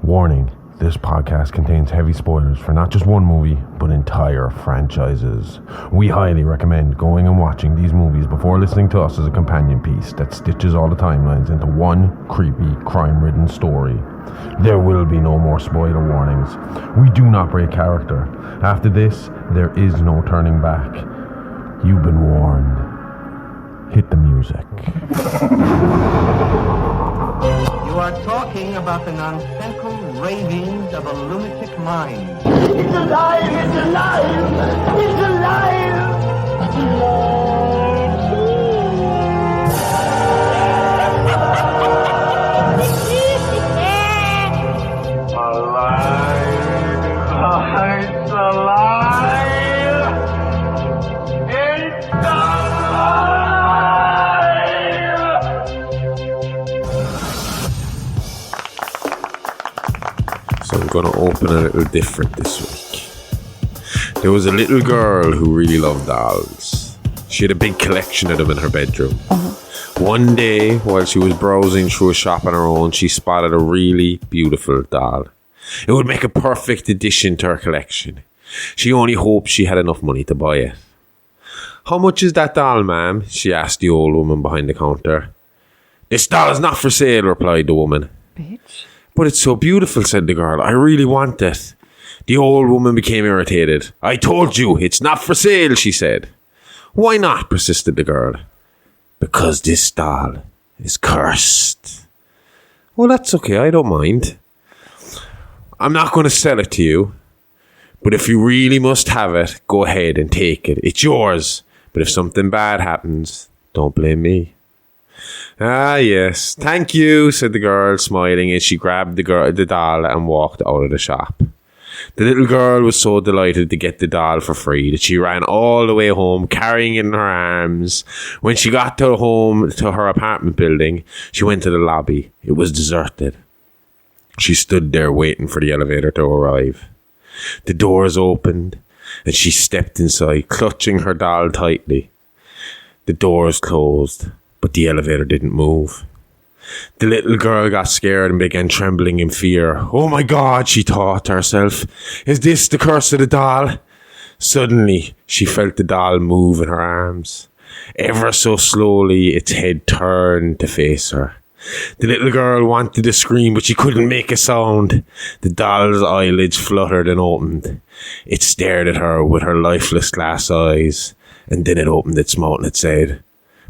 Warning, this podcast contains heavy spoilers for not just one movie, but entire franchises. We highly recommend going and watching these movies before listening to us as a companion piece that stitches all the timelines into one creepy, crime-ridden story. There will be no more spoiler warnings. We do not break character. After this, there is no turning back. You've been warned. Hit the music. You are talking about the nonsensical ravings of a lunatic mind. It's alive! It's alive! It's alive! It's alive! It's So I'm going to open a little different this week. There was a little girl who really loved dolls. She had a big collection of them in her bedroom. One day, while she was browsing through a shop on her own, she spotted a really beautiful doll. It would make a perfect addition to her collection. She only hoped she had enough money to buy it. "How much is that doll, ma'am?" she asked the old woman behind the counter. "This doll is not for sale," replied the woman. Bitch. "But it's so beautiful," said the girl. "I really want it." The old woman became irritated. "I told you, it's not for sale," she said. "Why not?" persisted the girl. "Because this doll is cursed." "Well, that's okay, I don't mind. I'm not going to sell it to you. But if you really must have it, go ahead and take it. It's yours. But if something bad happens, don't blame me." "Ah, yes. Thank you," said the girl, smiling as she grabbed the doll and walked out of the shop. The little girl was so delighted to get the doll for free that she ran all the way home, carrying it in her arms. When she got to her apartment building, she went to the lobby. It was deserted. She stood there waiting for the elevator to arrive. The doors opened, and she stepped inside, clutching her doll tightly. The doors closed, but the elevator didn't move. The little girl got scared and began trembling in fear. "Oh my God," she thought to herself. "Is this the curse of the doll?" Suddenly, she felt the doll move in her arms. Ever so slowly, its head turned to face her. The little girl wanted to scream, but she couldn't make a sound. The doll's eyelids fluttered and opened. It stared at her with her lifeless glass eyes, and then it opened its mouth and it said,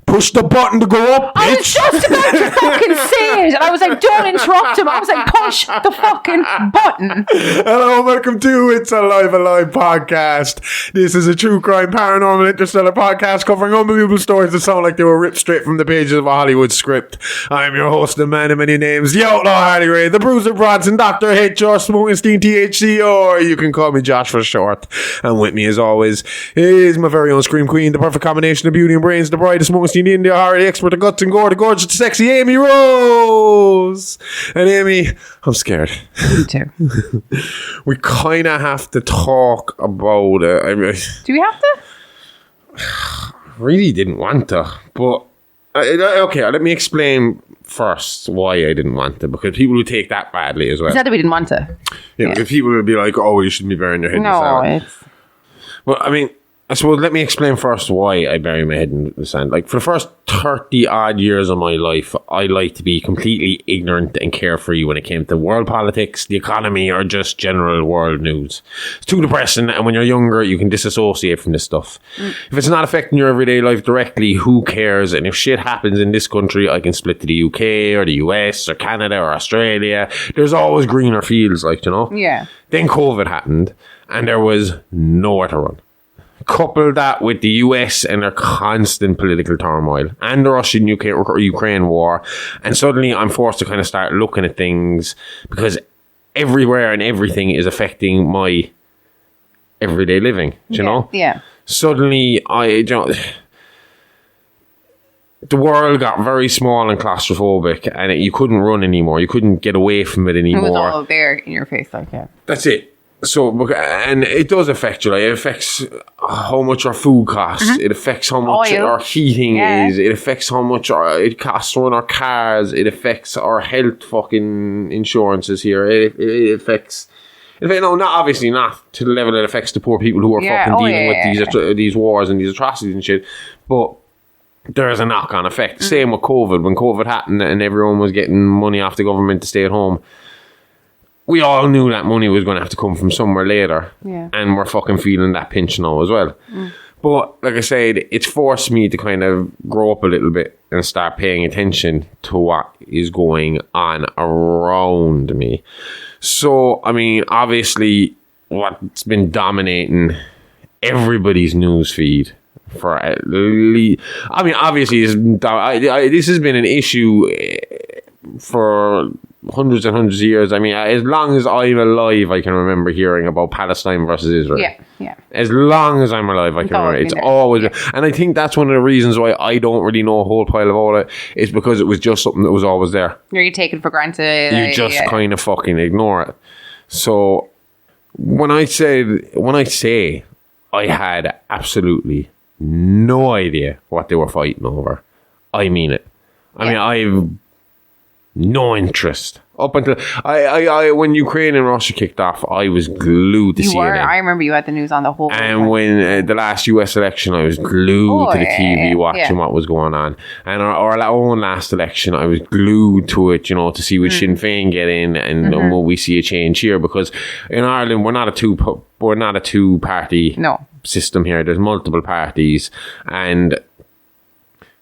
"Push the button to go up, bitch." I was just about to fucking say it, and I was like, don't interrupt him. I was like, push the fucking button. Hello, welcome to It's Alive podcast. This is a true crime, paranormal, interstellar podcast covering unbelievable stories that sound like they were ripped straight from the pages of a Hollywood script. I'm your host, the man of many names, the outlaw Harley Ray, the bruiser Bronson, Dr. H.R. Smokenstein, THC, or you can call me Josh for short. And with me, as always, is my very own Scream Queen, the perfect combination of beauty and brains, the bride of Smokenstein, the India horror, the expert, the guts and gore, the gorgeous, the sexy Amy Rose. And Amy, I'm scared. Me too. We kind of have to talk about it. Do we have to? I really didn't want to, but okay, let me explain first why I didn't want to, because people would take that badly as well. It's not that we didn't want to. Yeah, because people would be like, "Oh, you shouldn't be burying your head in the No, sand." it's... Well, I mean, I suppose let me explain first why I bury my head in the sand. Like, for the first 30 odd years of my life, I like to be completely ignorant and carefree when it came to world politics, the economy, or just general world news. It's too depressing, and when you're younger, you can disassociate from this stuff. If it's not affecting your everyday life directly, who cares? And if shit happens in this country, I can split to the UK or the US or Canada or Australia. There's always greener fields, like, you know? Yeah. Then COVID happened, and there was nowhere to run. Couple that with the US and their constant political turmoil and the Russian-Ukraine war, and suddenly I'm forced to kind of start looking at things, because everywhere and everything is affecting my everyday living, you know? Yeah. Suddenly, the world got very small and claustrophobic, and you couldn't run anymore. You couldn't get away from it It anymore. was all there in your face, like, yeah. That's it. So, and it does affect you. Like, it affects how much our food costs. It affects how much our heating is. It affects how much it costs to run our cars. It affects our health fucking insurances here. It affects... No, obviously not to the level it affects the poor people who are fucking dealing with these wars and these atrocities and shit. But there is a knock-on effect. Same with COVID. When COVID happened and everyone was getting money off the government to stay at home, we all knew that money was going to have to come from somewhere later. Yeah. And we're fucking feeling that pinch now as well. But like I said, it's forced me to kind of grow up a little bit and start paying attention to what is going on around me. So, I mean, obviously, what's been dominating everybody's news feed for at least... I mean, obviously, this has been an issue for hundreds and hundreds of years. I mean, as long as I'm alive, I can remember hearing about Palestine versus Israel. Yeah. As long as I'm alive, I can remember. It's always... And I think that's one of the reasons why I don't really know a whole pile about it, is because it was just something that was always there. You take it for granted. You just kind of fucking ignore it. So, when I say I had absolutely no idea what they were fighting over, I mean it. I mean, I've no interest. Up until I when Ukraine and Russia kicked off, I was glued to CNN. I remember you had the news on the whole. And when the last US election, I was glued to the TV watching what was going on. And our own last election, I was glued to it, to see would Sinn Féin get in, and will we see a change here? Because in Ireland, we're not a two party system here. There's multiple parties, and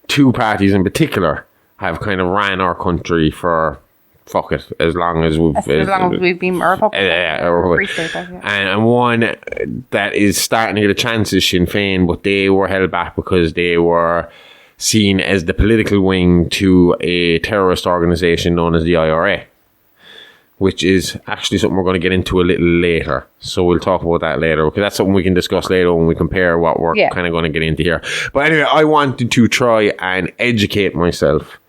two parties in particular have kind of ran our country for as long as we've been a republic. And one that is starting to get a chance is Sinn Féin, but they were held back because they were seen as the political wing to a terrorist organisation known as the IRA, which is actually something we're going to get into a little later. So we'll talk about that later, because that's something we can discuss later when we compare what we're kind of going to get into here. But anyway, I wanted to try and educate myself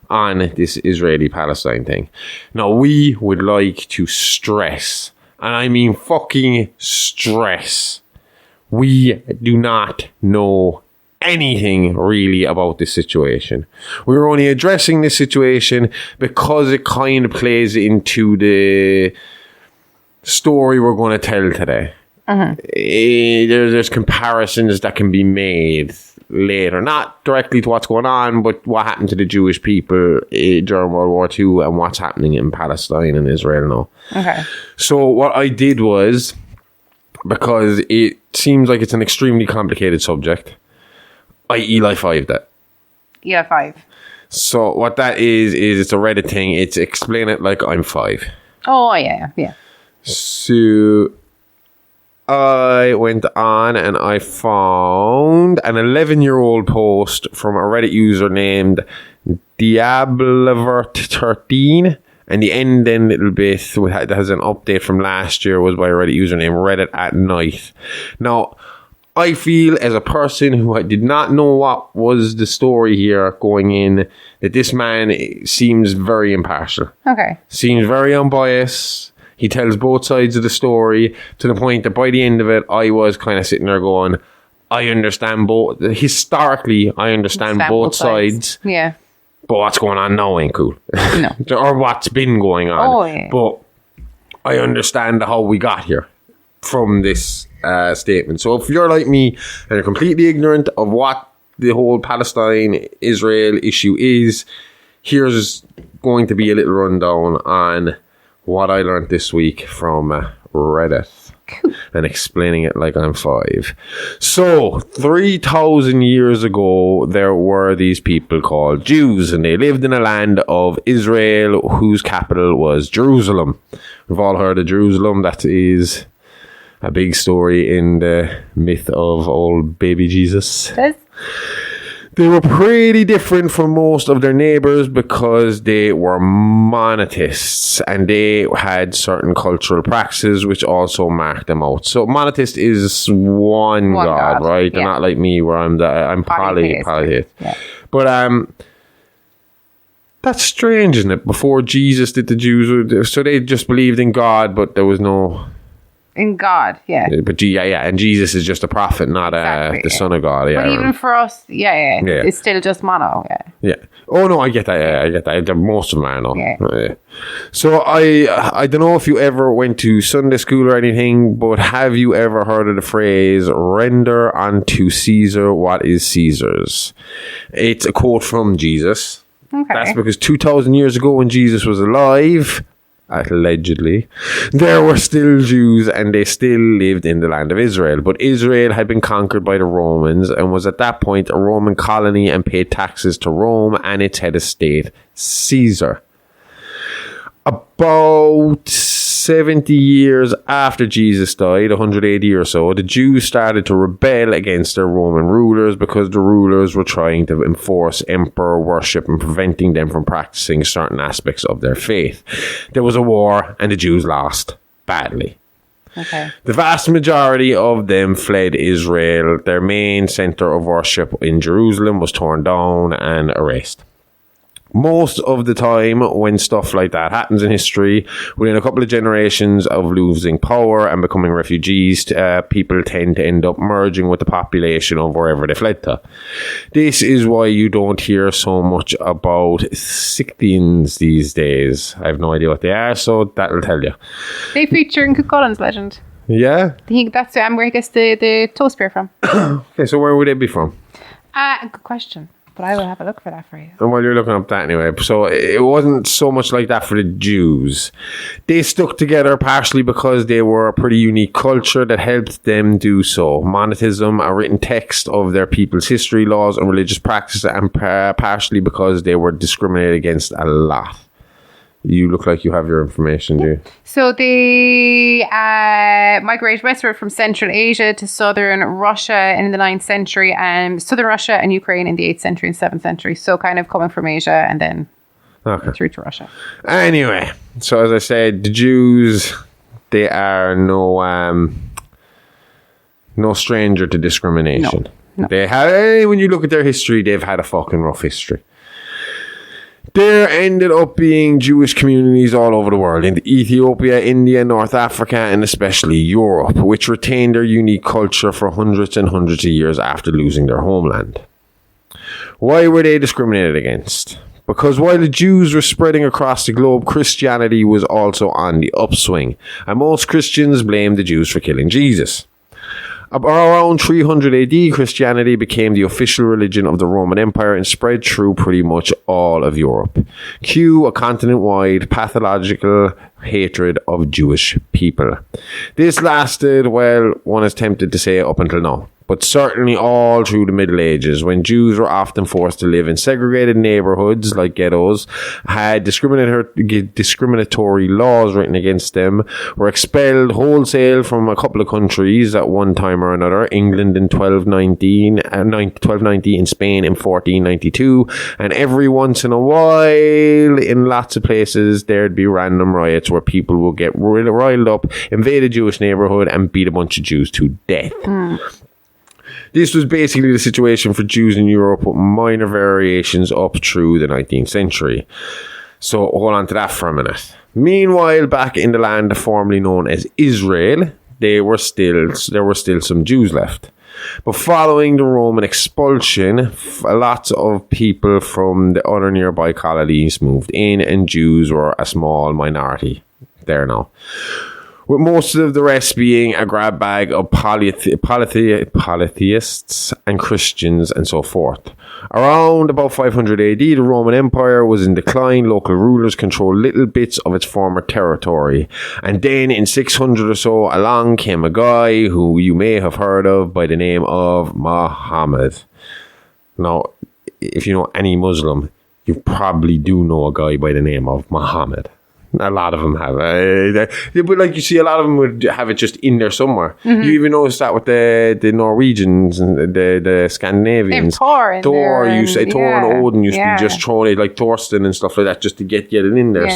on this Israeli-Palestine thing. Now, we would like to stress, and I mean fucking stress, we do not know anything really about this situation. We're only addressing this situation because it kind of plays into the story we're going to tell today. There's comparisons that can be made later, not directly to what's going on, but what happened to the Jewish people during World War II and what's happening in Palestine and Israel now. Okay. So what I did was, because it seems like it's an extremely complicated subject, I Eli 5'd it. Eli 5. So what that is it's a Reddit thing. It's explain it like I'm 5. Oh, yeah. So I went on and I found an 11-year-old post from a Reddit user named Diablovert13, and the ending little bit that has an update from last year was by a Reddit user named Reddit at Night. Now, I feel as a person who did not know what was the story here going in, that this man seems very impartial. Okay. Seems very unbiased. He tells both sides of the story, to the point that by the end of it, I was kind of sitting there going, I understand both. Historically, I understand both sides. Yeah. But what's going on now ain't cool. No. Or what's been going on. Oh, yeah. But I understand how we got here from this statement. So if you're like me and you're completely ignorant of what the whole Palestine-Israel issue is, here's going to be a little rundown on what I learned this week from Reddit. And explaining it like I'm 5. So, 3,000 years ago, there were these people called Jews, and they lived in a land of Israel whose capital was Jerusalem. We've all heard of Jerusalem. That is a big story in the myth of old baby Jesus. They were pretty different from most of their neighbors because they were monotheists, and they had certain cultural practices which also marked them out. So monotheist is one God, right? Yeah. They're not like me where I'm polytheist. Yeah. But that's strange, isn't it? Before Jesus did the Jews, so they just believed in God, but there was no in God, yeah. But and Jesus is just a prophet, not the son of God. Yeah. But even for us, it's still just mono. Yeah. Oh no, I get that. Yeah, I get that. Most of them are, no. Yeah. So I don't know if you ever went to Sunday school or anything, but have you ever heard of the phrase "render unto Caesar what is Caesar's"? It's a quote from Jesus. Okay. That's because 2,000 years ago, when Jesus was alive, allegedly, there were still Jews and they still lived in the land of Israel. But Israel had been conquered by the Romans and was at that point a Roman colony and paid taxes to Rome and its head of state, Caesar. About 70 years after Jesus died, 180 or so, the Jews started to rebel against their Roman rulers because the rulers were trying to enforce emperor worship and preventing them from practicing certain aspects of their faith. There was a war and the Jews lost badly. Okay. The vast majority of them fled Israel. Their main center of worship in Jerusalem was torn down and erased. Most of the time when stuff like that happens in history, within a couple of generations of losing power and becoming refugees, people tend to end up merging with the population of wherever they fled to. This is why you don't hear so much about sixties these days. I have no idea what they are, so that'll tell you. They feature in Cullen's legend. Yeah? I think that's where I guess the toe spear from. Okay, so where would they be from? Good question. But I will have a look for that for you. And while you're looking up that anyway, so it wasn't so much like that for the Jews. They stuck together partially because they were a pretty unique culture that helped them do so. Monotheism, a written text of their people's history, laws and religious practices, and partially because they were discriminated against a lot. You look like you have your information, do you? So they migrated westward from Central Asia to southern Russia in the 9th century, and southern Russia and Ukraine in the 8th century and 7th century. So kind of coming from Asia and then through to Russia. Anyway, so as I said, the Jews, they are no stranger to discrimination. No. They have, when you look at their history, they've had a fucking rough history. There ended up being Jewish communities all over the world, in Ethiopia, India, North Africa, and especially Europe, which retained their unique culture for hundreds and hundreds of years after losing their homeland. Why were they discriminated against? Because while the Jews were spreading across the globe, Christianity was also on the upswing, and most Christians blamed the Jews for killing Jesus. Around 300 AD, Christianity became the official religion of the Roman Empire and spread through pretty much all of Europe. Cue a continent-wide pathological hatred of Jewish people. This lasted, well, one is tempted to say up until now, but certainly all through the Middle Ages, when Jews were often forced to live in segregated neighborhoods like ghettos, had discriminatory laws written against them, were expelled wholesale from a couple of countries at one time or another, England in 1290, and Spain in 1492, and every once in a while, in lots of places, there'd be random riots where people would get riled up, invade a Jewish neighborhood, and beat a bunch of Jews to death. This was basically the situation for Jews in Europe, with minor variations up through the 19th century. So hold on to that for a minute. Meanwhile, back in the land formerly known as Israel, there were still some Jews left. But following the Roman expulsion, lots of people from the other nearby colonies moved in, and Jews were a small minority there now, with most of the rest being a grab bag of polytheists and Christians and so forth. Around about 500 AD, the Roman Empire was in decline. Local rulers controlled little bits of its former territory. And then in 600 or so, along came a guy who you may have heard of by the name of Muhammad. Now, if you know any Muslim, you probably do know a guy by the name of Muhammad. A lot of them have. But like you see, a lot of them would have it just in there somewhere. Mm-hmm. You even notice that with the Norwegians and the Scandinavians. Thor and Odin used to be just thrown it, like Thorsten and stuff like that, just to get it in there. Yeah.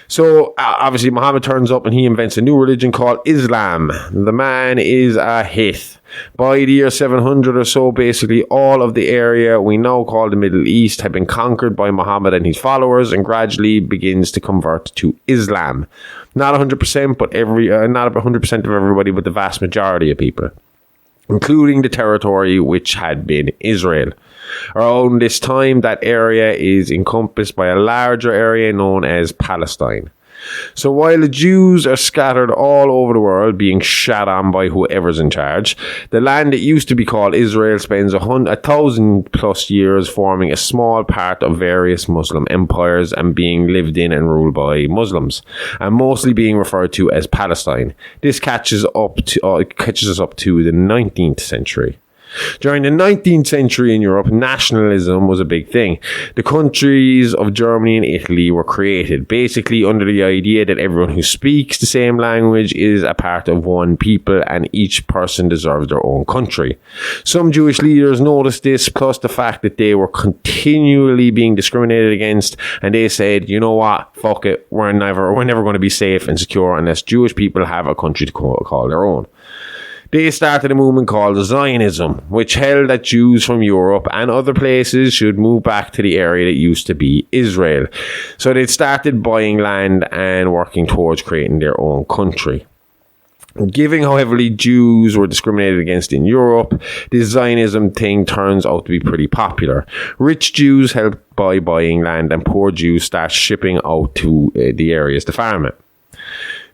So obviously Muhammad turns up and he invents a new religion called Islam. The man is a Hith. By the year 700 or so, basically all of the area we now call the Middle East had been conquered by Muhammad and his followers and gradually begins to convert to Islam. Not 100%, but not 100% of everybody, but the vast majority of people, including the territory which had been Israel. Around this time, that area is encompassed by a larger area known as Palestine. So while the Jews are scattered all over the world, being shat on by whoever's in charge, the land that used to be called Israel spends 1,000 plus years forming a small part of various Muslim empires and being lived in and ruled by Muslims, and mostly being referred to as Palestine. This catches us up to the 19th century. During the 19th century in Europe, nationalism was a big thing. The countries of Germany and Italy were created, basically under the idea that everyone who speaks the same language is a part of one people and each person deserves their own country. Some Jewish leaders noticed this, plus the fact that they were continually being discriminated against, and they said, you know what, fuck it, we're never going to be safe and secure unless Jewish people have a country to call their own. They started a movement called Zionism, which held that Jews from Europe and other places should move back to the area that used to be Israel. So they started buying land and working towards creating their own country. Given how heavily Jews were discriminated against in Europe, this Zionism thing turns out to be pretty popular. Rich Jews help by buying land and poor Jews start shipping out to the areas to farm it.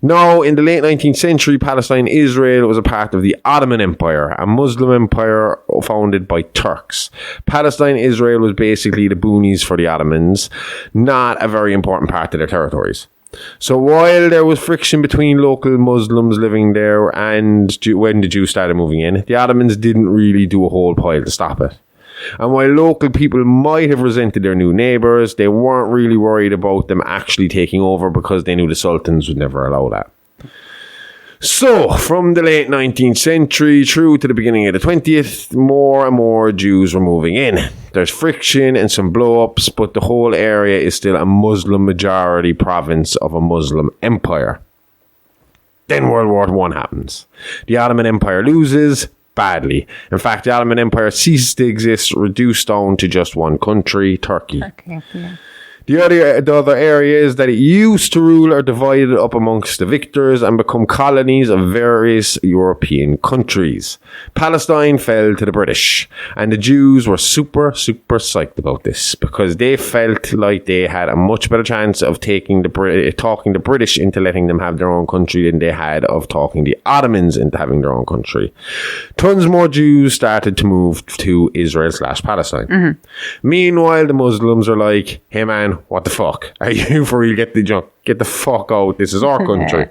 Now, in the late 19th century, Palestine, Israel was a part of the Ottoman Empire, a Muslim empire founded by Turks. Palestine, Israel was basically the boonies for the Ottomans, not a very important part of their territories. So while there was friction between local Muslims living there and when the Jews started moving in, the Ottomans didn't really do a whole pile to stop it. And while local people might have resented their new neighbours, they weren't really worried about them actually taking over because they knew the sultans would never allow that. So, from the late 19th century through to the beginning of the 20th, more and more Jews were moving in. There's friction and some blow-ups, but the whole area is still a Muslim majority province of a Muslim empire. Then World War I happens. The Ottoman Empire loses badly. In fact, the Ottoman Empire ceases to exist, reduced down to just one country, Turkey. Yeah. The other areas that it used to rule are divided up amongst the victors and become colonies of various European countries. Palestine fell to the British, and the Jews were super psyched about this because they felt like they had a much better chance of talking the British into letting them have their own country than they had of talking the Ottomans into having their own country. Tons more Jews started to move to Israel/Palestine. Mm-hmm. Meanwhile, the Muslims are like, hey man, what the fuck? Are you for real? Get the fuck out. This is our country.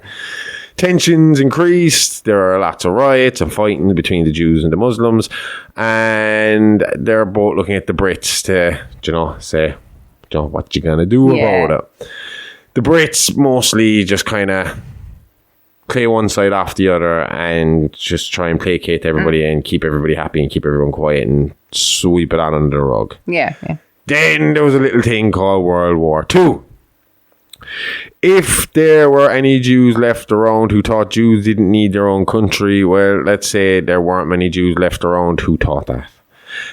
Tensions increased. There are lots of riots and fighting between the Jews and the Muslims. And they're both looking at the Brits to, say, what you gonna do about it? The Brits mostly just kind of play one side off the other and just try and placate everybody and keep everybody happy and keep everyone quiet and sweep it on under the rug. Yeah. Then there was a little thing called World War II. If there were any Jews left around who thought Jews didn't need their own country, well, let's say there weren't many Jews left around who thought that.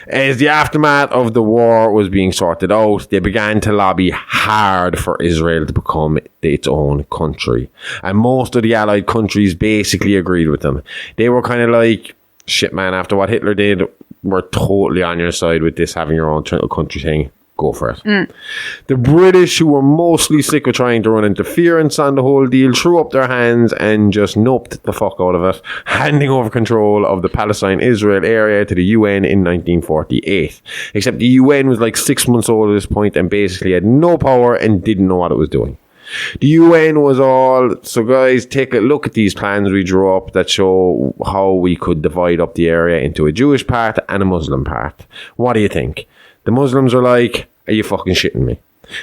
As the aftermath of the war was being sorted out, they began to lobby hard for Israel to become its own country. And most of the Allied countries basically agreed with them. They were kind of like, shit man, after what Hitler did, we're totally on your side with this having your own country thing. Go for it. The British, who were mostly sick of trying to run interference on the whole deal, threw up their hands and just noped the fuck out of it, handing over control of the Palestine-Israel area to the UN in 1948. Except the UN was like 6 months old at this point and basically had no power and didn't know what it was doing. The UN was all, so guys, take a look at these plans we drew up that show how we could divide up the area into a Jewish part and a Muslim part. What do you think? The Muslims are like, are you fucking shitting me?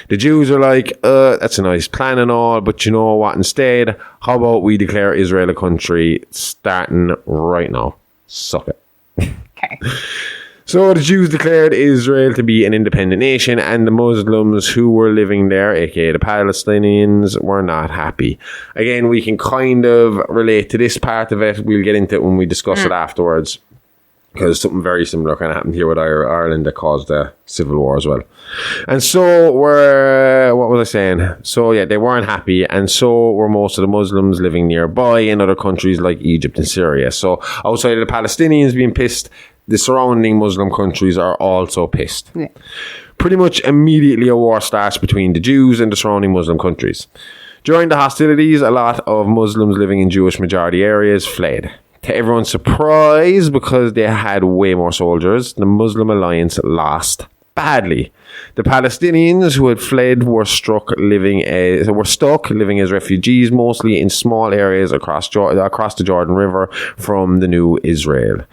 The Jews are like, that's a nice plan and all, but you know what, instead, how about we declare Israel a country starting right now? Suck it. Okay. So the Jews declared Israel to be an independent nation, and the Muslims who were living there, aka the Palestinians, were not happy. Again, we can kind of relate to this part of it. We'll get into it when we discuss it afterwards, because something very similar kind of happened here with Ireland that caused the civil war as well. And so what was I saying? So yeah, they weren't happy, and so were most of the Muslims living nearby in other countries like Egypt and Syria. So outside of the Palestinians being pissed, the surrounding Muslim countries are also pissed. Yeah. Pretty much immediately a war starts between the Jews and the surrounding Muslim countries. During the hostilities, a lot of Muslims living in Jewish majority areas fled. To everyone's surprise, because they had way more soldiers, the Muslim alliance lost badly. The Palestinians who had fled were stuck living as refugees, mostly in small areas across the Jordan River from the new Israel.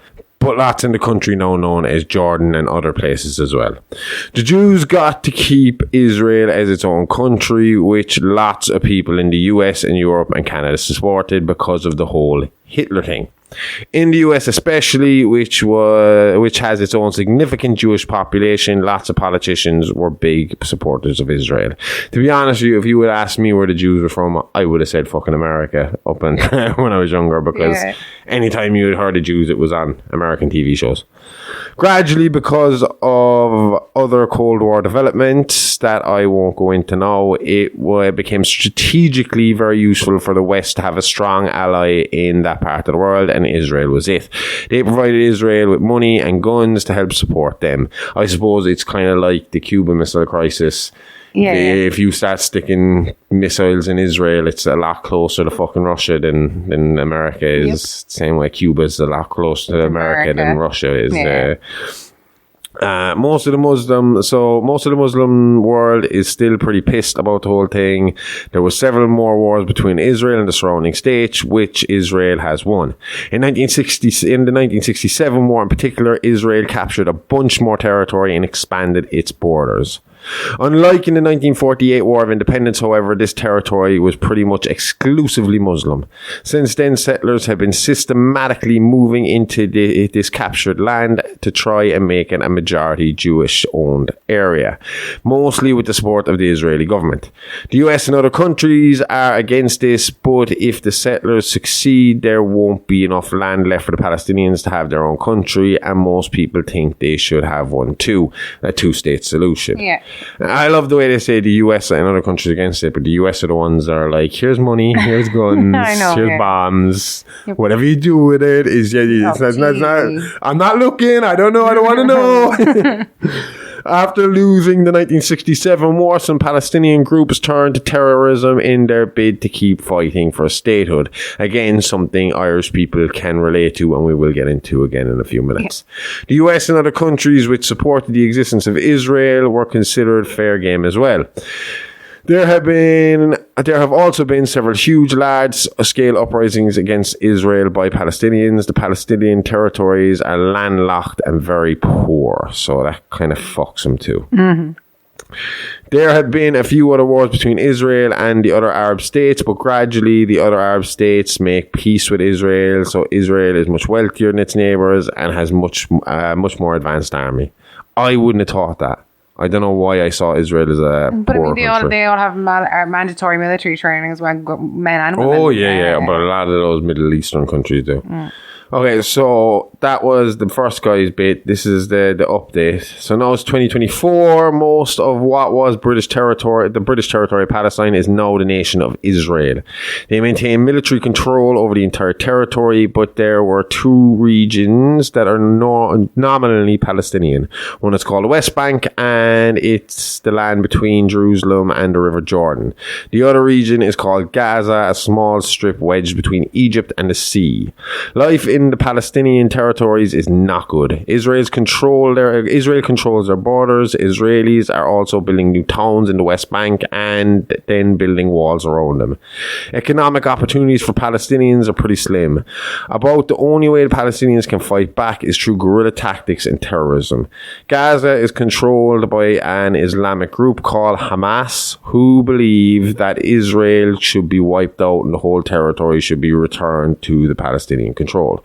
But lots in the country now known as Jordan and other places as well. The Jews got to keep Israel as its own country, which lots of people in the US and Europe and Canada supported because of the whole Hitler thing. In the US especially, which has its own significant Jewish population, lots of politicians were big supporters of Israel. To be honest with you, if you would ask me where the Jews were from, I would have said fucking America up and when I was younger, because anytime you had heard of Jews, it was on American TV shows. Gradually, because of other Cold War developments that I won't go into now, it became strategically very useful for the West to have a strong ally in that part of the world, and Israel was it. They provided Israel with money and guns to help support them. I suppose it's kind of like the Cuban Missile Crisis. If you start sticking missiles in Israel, it's a lot closer to fucking Russia than America is. Same way Cuba's a lot closer to America than Russia is. Most of the Muslim world is still pretty pissed about the whole thing. There were several more wars between Israel and the surrounding states, which Israel has won. In the 1967 war in particular, Israel captured a bunch more territory and expanded its borders. Unlike in the 1948 War of Independence, however, this territory was pretty much exclusively Muslim. Since then, settlers have been systematically moving into this captured land to try and make it a majority Jewish-owned area, mostly with the support of the Israeli government. The US and other countries are against this, but if the settlers succeed, there won't be enough land left for the Palestinians to have their own country, and most people think they should have one too, a two-state solution. Yeah. I love the way they say the US and other countries against it, but the US are the ones that are like, here's money, here's guns, here's bombs. Whatever you do with it is, I'm not looking, I don't know, I don't want to know. After losing the 1967 war, some Palestinian groups turned to terrorism in their bid to keep fighting for statehood. Again, something Irish people can relate to, and we will get into again in a few minutes. The US and other countries which supported the existence of Israel were considered fair game as well. There have also been several huge large-scale uprisings against Israel by Palestinians. The Palestinian territories are landlocked and very poor, so that kind of fucks them too. Mm-hmm. There have been a few other wars between Israel and the other Arab states, but gradually the other Arab states make peace with Israel, so Israel is much wealthier than its neighbours and has much more advanced army. I wouldn't have thought that. I don't know why I saw Israel as a but poor country. They all have mandatory military training as well, men and women. Oh, yeah, but a lot of those Middle Eastern countries do. Mm. Okay, so that was the first guy's bit. This is the update. So now it's 2024. Most of what was the British territory of Palestine is now the nation of Israel. They maintain military control over the entire territory, but there were two regions that are nominally Palestinian. One is called the West Bank, and it's the land between Jerusalem and the River Jordan. The other region is called Gaza, a small strip wedged between Egypt and the sea. Life in the Palestinian territories is not good. Israel controls their borders. Israelis are also building new towns in the West Bank and then building walls around them. Economic opportunities for Palestinians are pretty slim. About the only way the Palestinians can fight back is through guerrilla tactics and terrorism. Gaza is controlled by an Islamic group called Hamas, who believe that Israel should be wiped out and the whole territory should be returned to the Palestinian control.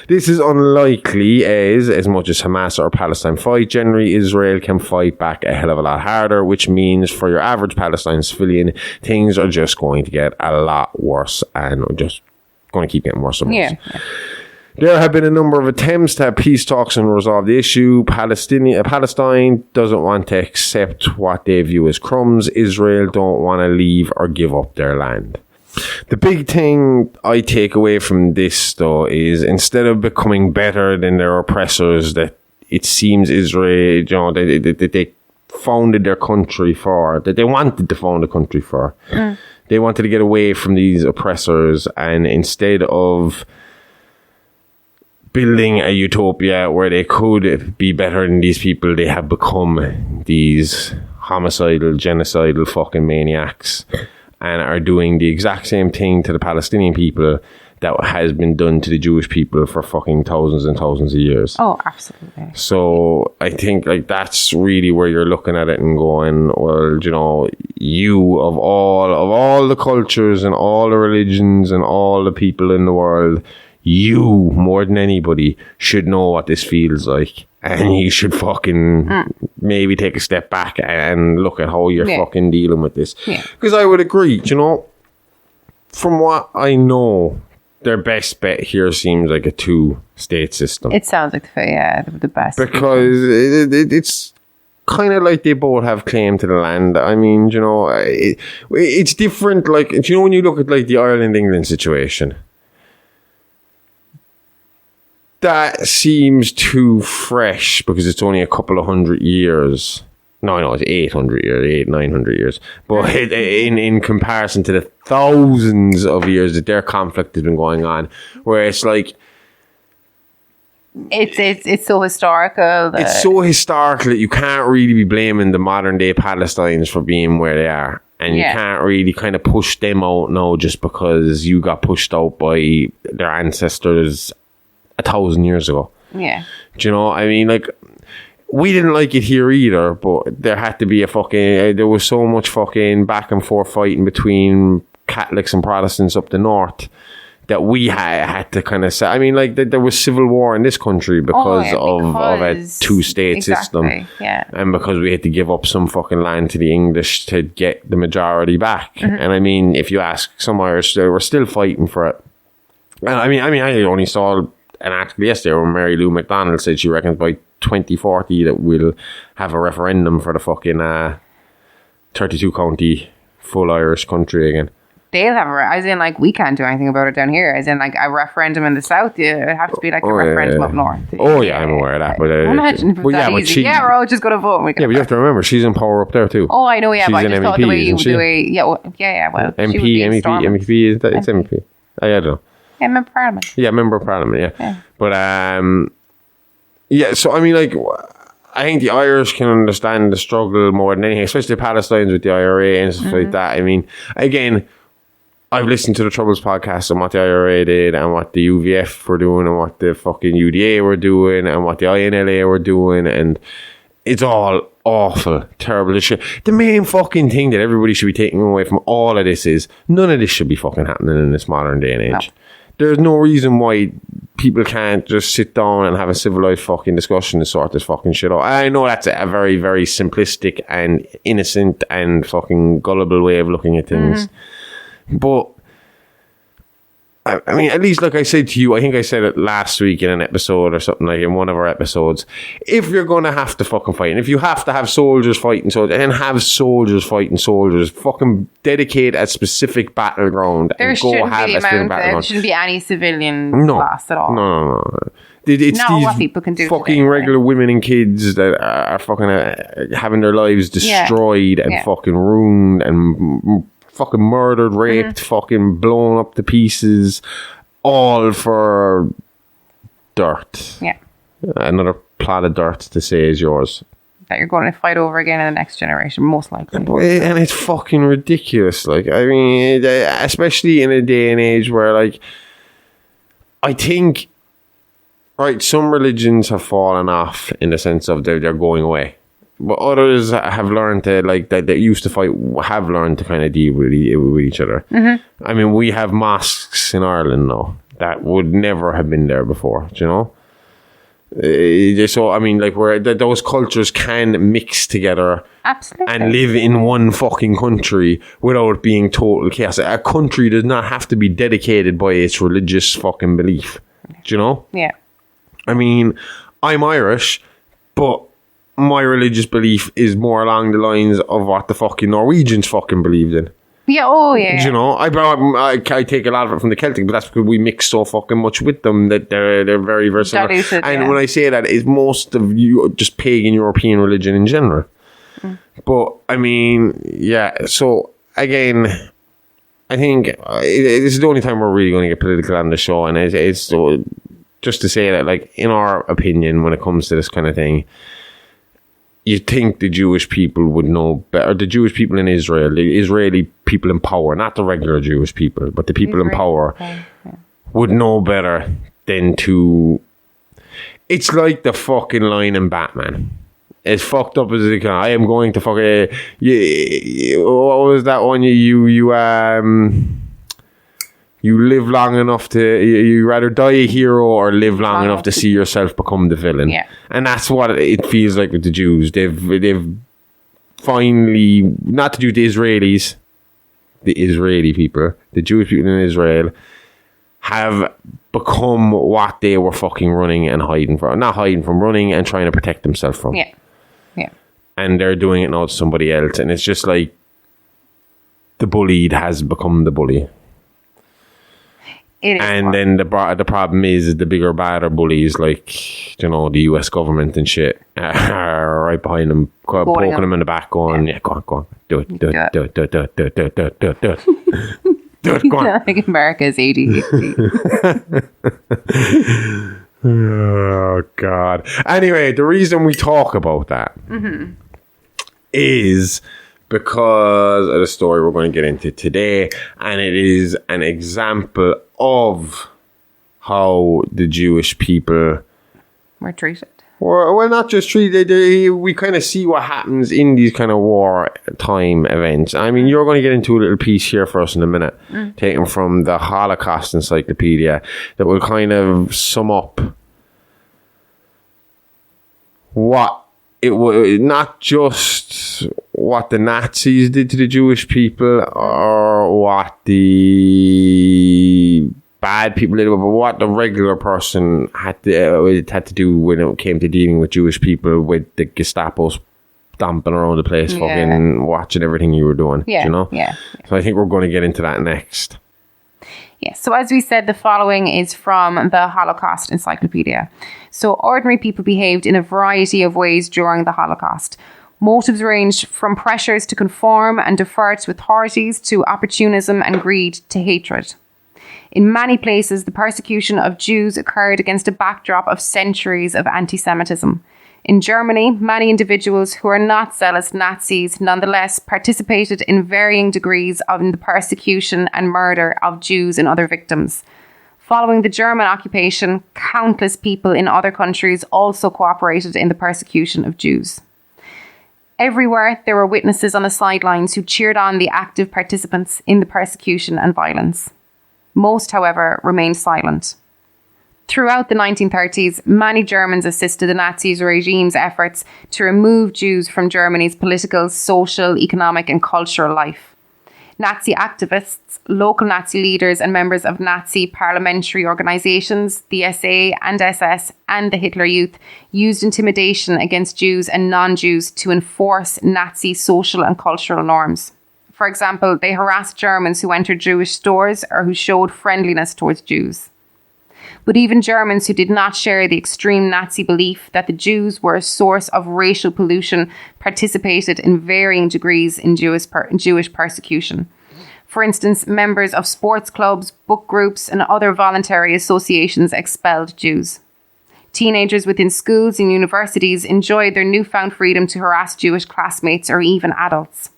This is unlikely as much as Hamas or Palestine fight, generally Israel can fight back a hell of a lot harder, which means for your average Palestine civilian, things are just going to get a lot worse and just going to keep getting worse and worse. Yeah. There have been a number of attempts to have peace talks and resolve the issue. Palestine doesn't want to accept what they view as crumbs. Israel don't want to leave or give up their land. The big thing I take away from this, though, is instead of becoming better than their oppressors, that it seems Israel, you know, they founded their country for, that they wanted to found a country for. They wanted to get away from these oppressors, and instead of building a utopia where they could be better than these people, they have become these homicidal, genocidal fucking maniacs and are doing the exact same thing to the Palestinian people that has been done to the Jewish people for fucking thousands and thousands of years. Oh, absolutely. So I think like that's really where you're looking at it and going, well, you know, you of all the cultures and all the religions and all the people in the world, you more than anybody should know what this feels like, and you should fucking maybe take a step back and look at how you're fucking dealing with this. Because I would agree, you know, from what I know, their best bet here seems like a 2-state system. It sounds like the best. Because it's kind of like they both have claim to the land. I mean, you know, it's different. Like, you know, when you look at like the Ireland-England situation, that seems too fresh because it's only a couple of 100 years. No, it's 800 years, 900 years. But in comparison to the thousands of years that their conflict has been going on, where it's like, it's so historical. It's so historical that you can't really be blaming the modern day Palestinians for being where they are. And you can't really kind of push them out now just because you got pushed out by their ancestors 1,000 years ago. Yeah. Do you know? I mean, like, we didn't like it here either, but there had to be a fucking, there was so much fucking back and forth fighting between Catholics and Protestants up the north that we had to kind of say, I mean, like, there was civil war in this country because of a 2-state system. Yeah. And because we had to give up some fucking land to the English to get the majority back. And I mean, if you ask some Irish, they were still fighting for it. And I mean, I only saw an article yesterday where Mary Lou McDonald said she reckons by 2040 that we'll have a referendum for the fucking 32 county full Irish country again. They'll have as in like we can't do anything about it down here. As in like a referendum in the south, it'd have to be like a referendum up north. Oh yeah, I'm aware of that. But imagine if it was that easy. But we're all just going to vote. But you have to remember she's in power up there too. Oh, I know. Yeah, she's but I just thought the way you do it. Well, MP is that it's MP. I don't know. Yeah, member of parliament. Yeah, member of parliament. Yeah. But yeah. So I mean, like, I think the Irish can understand the struggle more than anything, especially the Palestinians with the IRA and stuff like that. I mean, again, I've listened to the Troubles podcast and what the IRA did and what the UVF were doing and what the fucking UDA were doing and what the INLA were doing, and it's all awful, terrible shit. The main fucking thing that everybody should be taking away from all of this is none of this should be fucking happening in this modern day and age. No. There's no reason why people can't just sit down and have a civilized fucking discussion and sort this fucking shit out. I know that's a very, very simplistic and innocent and fucking gullible way of looking at things. But I mean, at least like I said to you, I think I said it last week in an episode or something, like in one of our episodes, if you're going to have to fucking fight, and if you have to have soldiers fighting soldiers, and have soldiers fighting soldiers, fucking dedicate a specific battleground and go have a specific battleground. There shouldn't be any civilian loss at all. No. It's not these what people can do fucking today, regular women and kids that are fucking having their lives destroyed and fucking ruined and fucking murdered, raped, fucking blown up to pieces, all for dirt. Yeah. Another plot of dirt to say is yours. That you're going to fight over again in the next generation, most likely. And it's fucking ridiculous. Like, I mean, especially in a day and age where, like, I think, right, some religions have fallen off in the sense of they're going away. But others have learned to, like, that used to fight, have learned to kind of deal with each other. I mean, we have mosques in Ireland now. that would never have been there before, do you know? So, I mean, like, where those cultures can mix together. Absolutely. And live in one fucking country without being total chaos. A country does not have to be dedicated by its religious fucking belief. Do you know? Yeah. I mean, I'm Irish, but my religious belief is more along the lines of what the fucking Norwegians fucking believed in. Yeah, oh yeah. Do you know, I take a lot of it from the Celtic, but that's because we mix so fucking much with them that they're very, very similar. Diluted, and yeah. when I say that, it's most of you just pagan European religion in general. But I mean, yeah. So again, I think this is the only time we're really going to get political on the show, and it's so just to say that, like, in our opinion, when it comes to this kind of thing, you think the Jewish people would know better. The Jewish people in Israel, the Israeli people in power, not the regular Jewish people, but the people in power, would know better than to. It's like the fucking line in Batman. As fucked up as it can. I am going to fucking. What was that one? You live long enough to. You rather die a hero or live long enough to see yourself become the villain. Yeah. And that's what it feels like with the Jews. They've finally, not to do with the Israelis, the Israeli people, the Jewish people in Israel, have become what they were fucking running and hiding from. Not hiding from, running and trying to protect themselves from. Yeah. Yeah. And they're doing it now to somebody else. And it's just like the bullied has become the bully. It is. And then the problem is the bigger, badder bullies, like, you know, the US government and shit, are right behind them, poking them in the back, going, yeah, go on, do it, do it. Do it, go on. I think America's ADHD. Oh, God. Anyway, the reason we talk about that is because of the story we're going to get into today, and it is an example of how the Jewish people We're treated. well, not just treated. We kind of see what happens in these kind of wartime events. I mean, you're going to get into a little piece here for us in a minute, taken from the Holocaust Encyclopedia, that will kind of sum up what it was, not just what the Nazis did to the Jewish people or what the bad people did, but what the regular person had to do when it came to dealing with Jewish people, with the Gestapo stomping around the place, fucking watching everything you were doing. Yeah, you know? yeah. So I think we're going to get into that next. Yes. So as we said, the following is from the Holocaust Encyclopedia. So ordinary people behaved in a variety of ways during the Holocaust. Motives ranged from pressures to conform and defer to authorities to opportunism and greed to hatred. In many places, the persecution of Jews occurred against a backdrop of centuries of anti-Semitism. In Germany, many individuals who are not zealous Nazis nonetheless participated in varying degrees in the persecution and murder of Jews and other victims. Following the German occupation, countless people in other countries also cooperated in the persecution of Jews. Everywhere, there were witnesses on the sidelines who cheered on the active participants in the persecution and violence. Most, however, remained silent. Throughout the 1930s, many Germans assisted the Nazi regime's efforts to remove Jews from Germany's political, social, economic and cultural life. Nazi activists, local Nazi leaders and members of Nazi parliamentary organisations, the SA and SS and the Hitler Youth used intimidation against Jews and non-Jews to enforce Nazi social and cultural norms. For example, they harassed Germans who entered Jewish stores or who showed friendliness towards Jews. But even Germans who did not share the extreme Nazi belief that the Jews were a source of racial pollution participated in varying degrees in Jewish persecution. For instance, members of sports clubs, book groups, and other voluntary associations expelled Jews. Teenagers within schools and universities enjoyed their newfound freedom to harass Jewish classmates or even adults.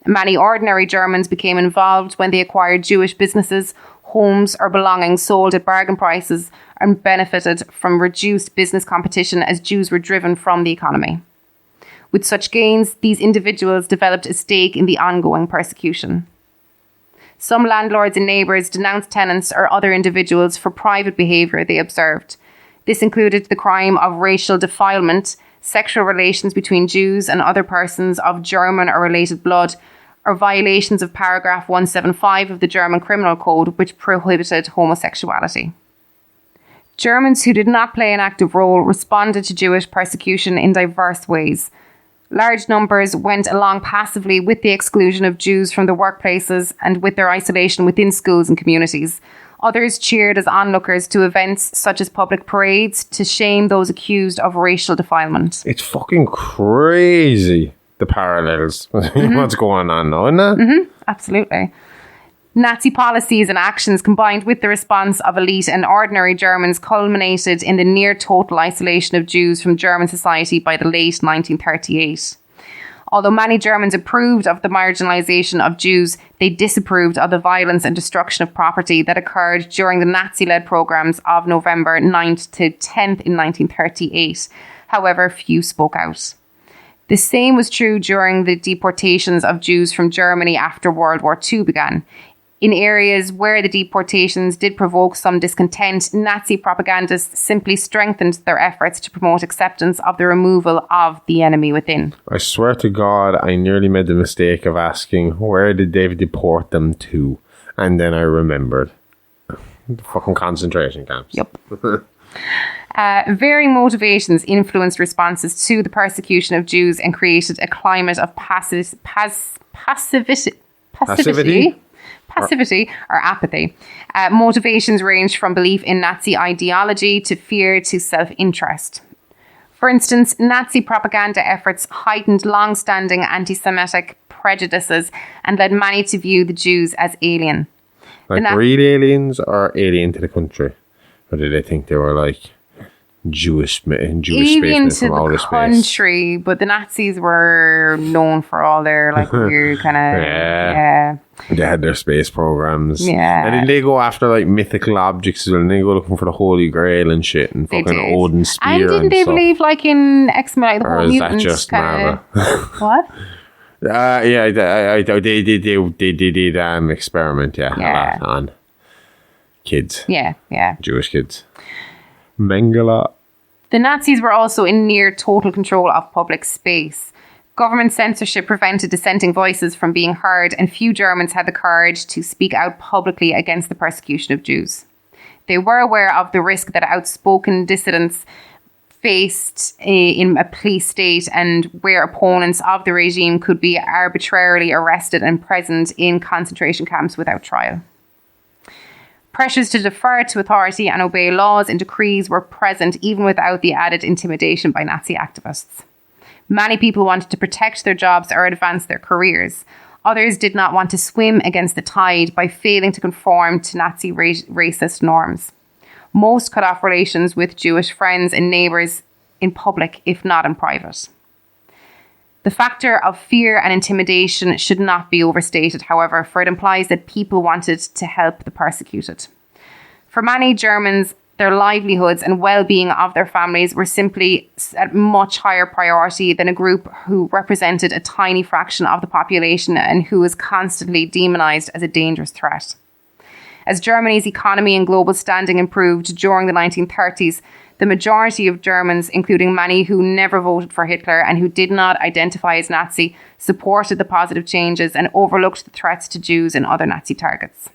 Many ordinary Germans became involved when they acquired Jewish businesses, homes or belongings sold at bargain prices, and benefited from reduced business competition as Jews were driven from the economy. With such gains, these individuals developed a stake in the ongoing persecution. Some landlords and neighbours denounced tenants or other individuals for private behaviour they observed. This included the crime of racial defilement, sexual relations between Jews and other persons of German or related blood, or violations of paragraph 175 of the German Criminal Code, which prohibited homosexuality. Germans who did not play an active role responded to Jewish persecution in diverse ways. Large numbers went along passively with the exclusion of Jews from the workplaces and with their isolation within schools and communities. Others cheered as onlookers to events such as public parades to shame those accused of racial defilement. It's fucking crazy, the parallels. What's going on now, isn't it? Absolutely. Nazi policies and actions combined with the response of elite and ordinary Germans culminated in the near total isolation of Jews from German society by the late 1938. Although many Germans approved of the marginalisation of Jews, they disapproved of the violence and destruction of property that occurred during the Nazi-led programmes of November 9th to 10th in 1938. However, few spoke out. The same was true during the deportations of Jews from Germany after World War II began. In areas where the deportations did provoke some discontent, Nazi propagandists simply strengthened their efforts to promote acceptance of the removal of the enemy within. I swear to God, I nearly made the mistake of asking, where did they deport them to? And then I remembered. The fucking concentration camps. Yep. Varying motivations influenced responses to the persecution of Jews and created a climate of passivity or apathy. Motivations ranged from belief in Nazi ideology to fear to self-interest. For instance, Nazi propaganda efforts heightened long-standing anti-Semitic prejudices and led many to view the Jews as alien. Like real aliens or alien to the country? Or did they think they were like Jewish spacemen from outer space? Country, but the Nazis were known for all their like weird kind of yeah. They had their space programs. Yeah. And then they go after like mythical objects as well, and they go looking for the Holy Grail and shit and fucking Odin's spear. And didn't they believe like in X-Men, like the or whole is mutant that just kind Marvel? of what? Yeah, they did experiment, a lot on kids. Yeah. Jewish kids. Mengele. The Nazis were also in near total control of public space. Government censorship prevented dissenting voices from being heard, and few Germans had the courage to speak out publicly against the persecution of Jews. They were aware of the risk that outspoken dissidents faced in a police state, and where opponents of the regime could be arbitrarily arrested and present in concentration camps without trial. Pressures to defer to authority and obey laws and decrees were present even without the added intimidation by Nazi activists. Many people wanted to protect their jobs or advance their careers. Others did not want to swim against the tide by failing to conform to Nazi racist norms. Most cut off relations with Jewish friends and neighbours in public, if not in private. The factor of fear and intimidation should not be overstated, however, for it implies that people wanted to help the persecuted. For many Germans, their livelihoods and well-being of their families were simply at much higher priority than a group who represented a tiny fraction of the population and who was constantly demonized as a dangerous threat. As Germany's economy and global standing improved during the 1930s, the majority of Germans, including many who never voted for Hitler and who did not identify as Nazi, supported the positive changes and overlooked the threats to Jews and other Nazi targets.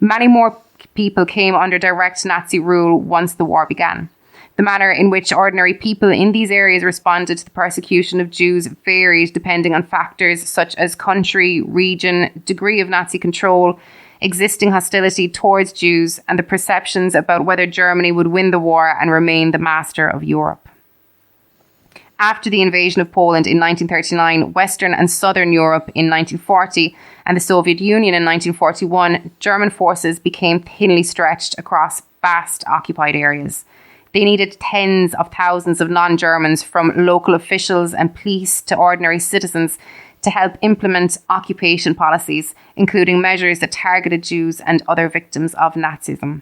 Many more people came under direct Nazi rule once the war began. The manner in which ordinary people in these areas responded to the persecution of Jews varied depending on factors such as country, region, degree of Nazi control, existing hostility towards Jews, and the perceptions about whether Germany would win the war and remain the master of Europe. After the invasion of Poland in 1939, Western and Southern Europe in 1940, and the Soviet Union in 1941, German forces became thinly stretched across vast occupied areas. They needed tens of thousands of non-Germans, from local officials and police to ordinary citizens, to help implement occupation policies, including measures that targeted Jews and other victims of Nazism.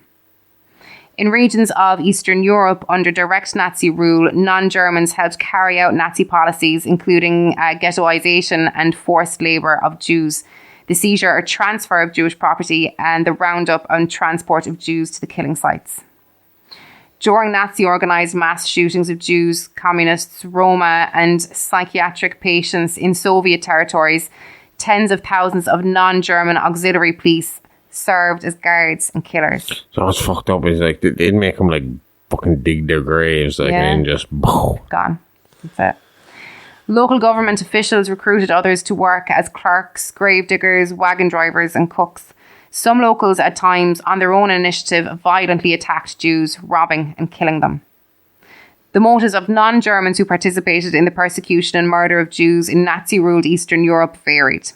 In regions of Eastern Europe under direct Nazi rule, non-Germans helped carry out Nazi policies, including ghettoization and forced labour of Jews. the seizure or transfer of Jewish property, and the roundup and transport of Jews to the killing sites. During Nazi-organised mass shootings of Jews, communists, Roma and psychiatric patients in Soviet territories, tens of thousands of non-German auxiliary police served as guards and killers. So what's fucked up is like they'd make them like fucking dig their graves and then just gone. That's it. Local government officials recruited others to work as clerks, grave diggers, wagon drivers and cooks. Some locals at times, on their own initiative, violently attacked Jews, robbing and killing them. The motives of non-Germans who participated in the persecution and murder of Jews in Nazi-ruled Eastern Europe varied.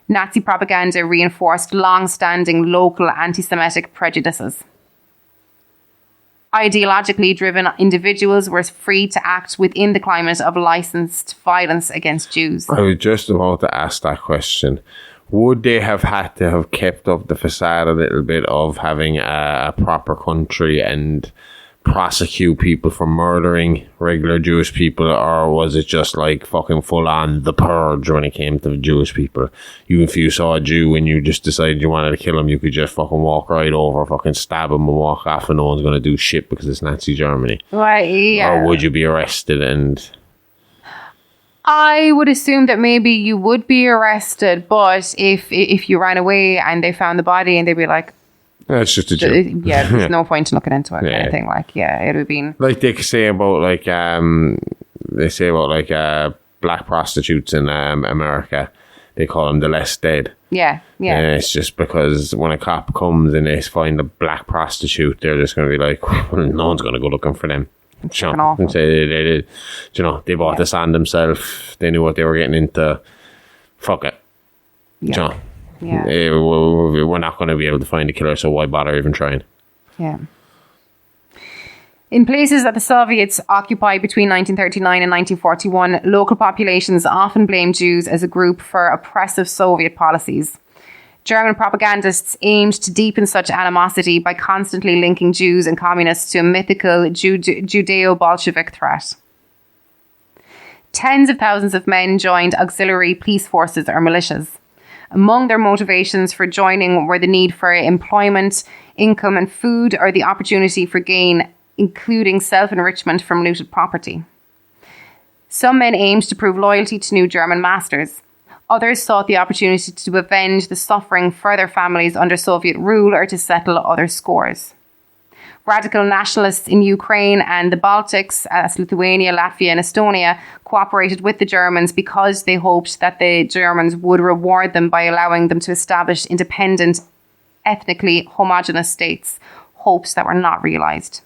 Nazi propaganda reinforced long-standing local anti-Semitic prejudices. Ideologically driven individuals were free to act within the climate of licensed violence against Jews. I was just about to ask that question. Would they have had to have kept up the facade a little bit of having a proper country and prosecute people for murdering regular Jewish people, or was it just like fucking full on the purge when it came to Jewish people? If you saw a Jew and you just decided you wanted to kill him, you could just fucking walk right over, fucking stab him and walk off, and no one's going to do shit because it's Nazi Germany. Right, yeah. Or would you be arrested and... I would assume that maybe you would be arrested, but if you ran away and they found the body and they'd be like, that's just a joke. Yeah, there's no point in looking into it. Kind of thing. Like, yeah, it would have been like they say about like black prostitutes in America. They call them the less dead. Yeah. And it's just because when a cop comes and they find a black prostitute, they're just going to be like, well, no one's going to go looking for them. And say they bought this on themselves. They knew what they were getting into. Fuck it. Yeah. We're not going to be able to find the killer, so why bother even trying? Yeah. In places that the Soviets occupied between 1939 and 1941, local populations often blamed Jews as a group for oppressive Soviet policies. German propagandists aimed to deepen such animosity by constantly linking Jews and communists to a mythical Judeo-Bolshevik threat. Tens of thousands of men joined auxiliary police forces or militias. Among their motivations for joining were the need for employment, income and food, or the opportunity for gain, including self-enrichment from looted property. Some men aimed to prove loyalty to new German masters. Others sought the opportunity to avenge the suffering for their families under Soviet rule or to settle other scores. Radical nationalists in Ukraine and the Baltics, as Lithuania, Latvia and Estonia, cooperated with the Germans because they hoped that the Germans would reward them by allowing them to establish independent, ethnically homogenous states, hopes that were not realised.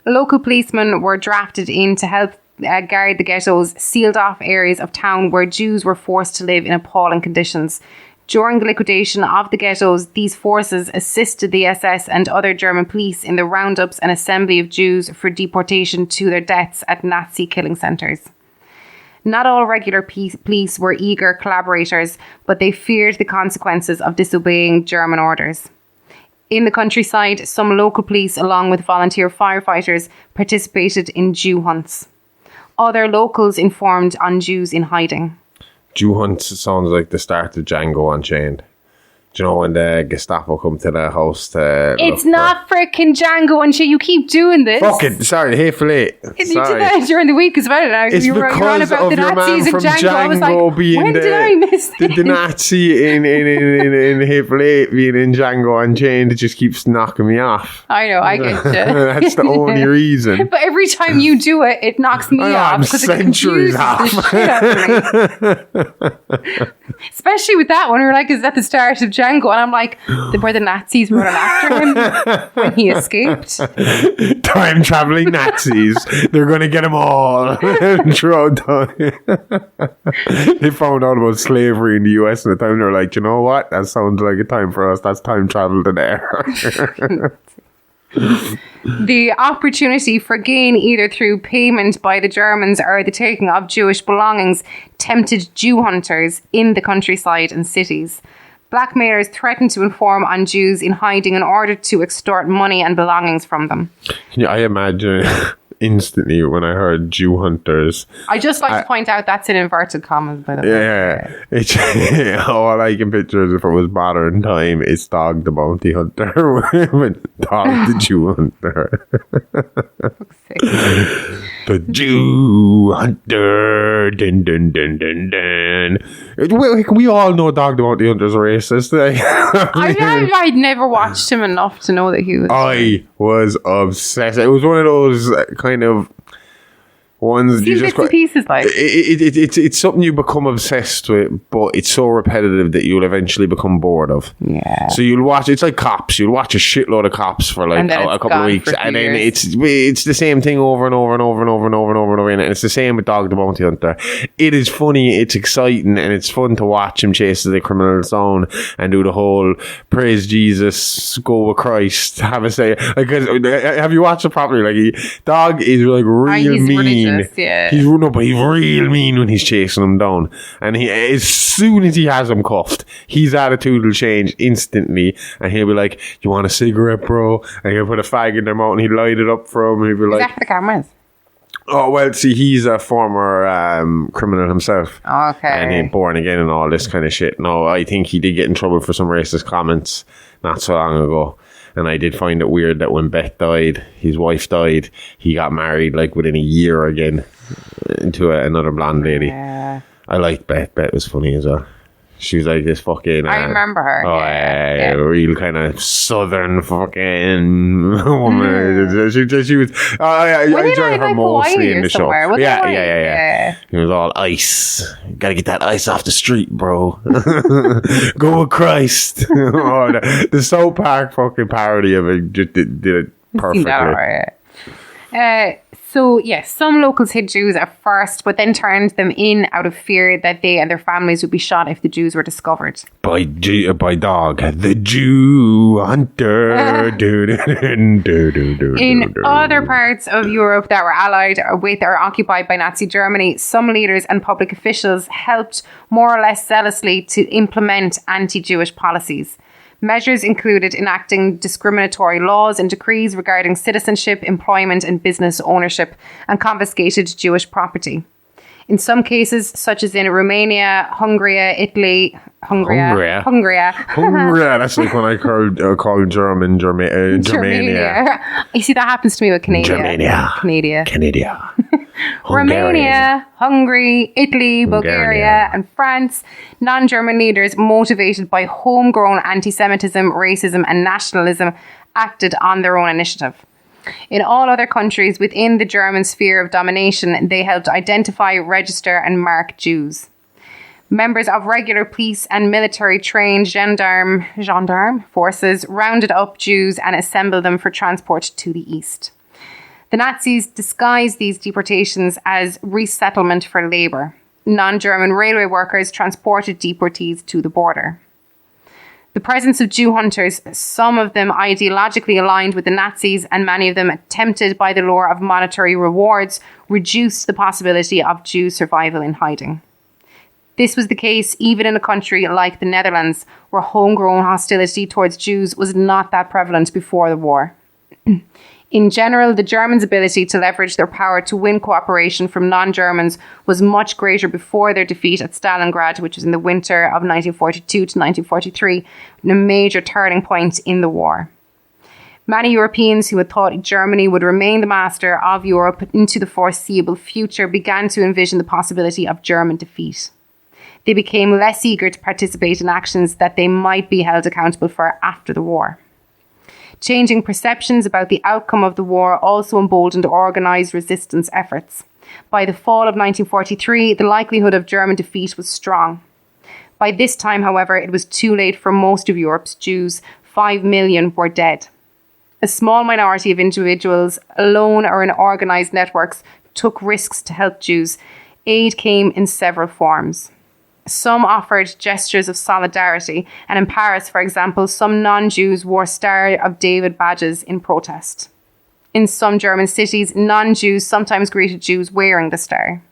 Local policemen were drafted in to help guard the ghettos, sealed off areas of town where Jews were forced to live in appalling conditions. During the liquidation of the ghettos, these forces assisted the SS and other German police in the roundups and assembly of Jews for deportation to their deaths at Nazi killing centres. Not all regular police were eager collaborators, but they feared the consequences of disobeying German orders. In the countryside, some local police, along with volunteer firefighters, participated in Jew hunts. Other locals informed on Jews in hiding. Jew hunts sounds like the start of Django Unchained. Do you know when the Gestapo come to the house to... It's not frickin' Django and shit. You keep doing this. Fuck it. Sorry, hateful eight. You did that during the week as well. Now. It's you were on because about of the your Nazis man and from Django. I was like, being when did I miss this? the Nazi in hateful eight being in Django Unchained. It just keeps knocking me off. I know, I get you. That's the only reason. But every time you do it, it knocks me off. I'm because centuries off. Especially with that one, we're like, is that the start of Django? And I'm like, were the Nazis running after him when he escaped? Time traveling Nazis. They're going to get them all. They found out about slavery in the US at the time. They're like, you know what? That sounds like a time for us. That's time travel to there. The opportunity for gain, either through payment by the Germans or the taking of Jewish belongings, tempted Jew hunters in the countryside and cities. Blackmailers threatened to inform on Jews in hiding in order to extort money and belongings from them. I imagine instantly when I heard Jew hunters. I just like to point out that's in inverted commas, by the way. Yeah, it's all I can picture is if it was modern time, it's Dog the Bounty Hunter with Dog the Jew Hunter. The Jew Hunter. Dun, dun, dun, dun, dun. We all know Dog the Bounty Hunter's racist. I'd never watched him enough to know that he was. I was obsessed. It was one of those kind of ones you just pieces like it's something you become obsessed with, but it's so repetitive that you'll eventually become bored of. Yeah. So you'll watch. It's like Cops. You'll watch a shitload of Cops for like a couple of weeks, and then it's the same thing over and over and over and over and over and over and over again. And it's the same with Dog the Bounty Hunter. It is funny. It's exciting, and it's fun to watch him chase the criminals down and do the whole praise Jesus, go with Christ, have a say. Like, have you watched it properly? Like, Dog is like real mean. Religious. Yeah. He's real mean when he's chasing him down, and as soon as he has him cuffed, his attitude will change instantly, and he'll be like, "You want a cigarette, bro?" And he'll put a fag in their mouth and he'll light it up for him. He'll be like, "Is that for the cameras?" Oh, well, see, he's a former criminal himself. Okay. And he's born again and all this kind of shit. No, I think he did get in trouble for some racist comments not so long ago. And I did find it weird that when Beth died, his wife died, he got married like within a year again to another blonde lady. Yeah. I liked Beth. Beth was funny as well. She was like this fucking... I remember her. Oh, yeah. Real kind of southern fucking woman. She was... I enjoyed her mostly in the show. Yeah. It was all ice. Gotta get that ice off the street, bro. Go with Christ. The South Park fucking parody of it just did it perfectly. So, yes, some locals hid Jews at first, but then turned them in out of fear that they and their families would be shot if the Jews were discovered. By Dog, the Jew Hunter. In other parts of Europe that were allied with or occupied by Nazi Germany, some leaders and public officials helped more or less zealously to implement anti-Jewish policies. Measures included enacting discriminatory laws and decrees regarding citizenship, employment, and business ownership, and confiscated Jewish property. In some cases, such as in Romania, Hungary, Italy, Hungary. That's like when I called German, Germania. You see, that happens to me with Canada. Romania, Hungary, Italy, Bulgaria, and France. Non-German leaders, motivated by homegrown anti-Semitism, racism, and nationalism, acted on their own initiative. In all other countries within the German sphere of domination, they helped identify, register, and mark Jews. Members of regular police and military-trained gendarme forces rounded up Jews and assembled them for transport to the east. The Nazis disguised these deportations as resettlement for labour. Non-German railway workers transported deportees to the border. The presence of Jew hunters, some of them ideologically aligned with the Nazis and many of them tempted by the lure of monetary rewards, reduced the possibility of Jew survival in hiding. This was the case even in a country like the Netherlands, where homegrown hostility towards Jews was not that prevalent before the war. In general, the Germans' ability to leverage their power to win cooperation from non-Germans was much greater before their defeat at Stalingrad, which was in the winter of 1942 to 1943, a major turning point in the war. Many Europeans who had thought Germany would remain the master of Europe into the foreseeable future began to envision the possibility of German defeat. They became less eager to participate in actions that they might be held accountable for after the war. Changing perceptions about the outcome of the war also emboldened organised resistance efforts. By the fall of 1943, the likelihood of German defeat was strong. By this time, however, it was too late for most of Europe's Jews. 5 million were dead. A small minority of individuals, alone or in organised networks, took risks to help Jews. Aid came in several forms. Some offered gestures of solidarity, and in Paris, for example, some non-Jews wore Star of David badges in protest. In some German cities, non-Jews sometimes greeted Jews wearing the star.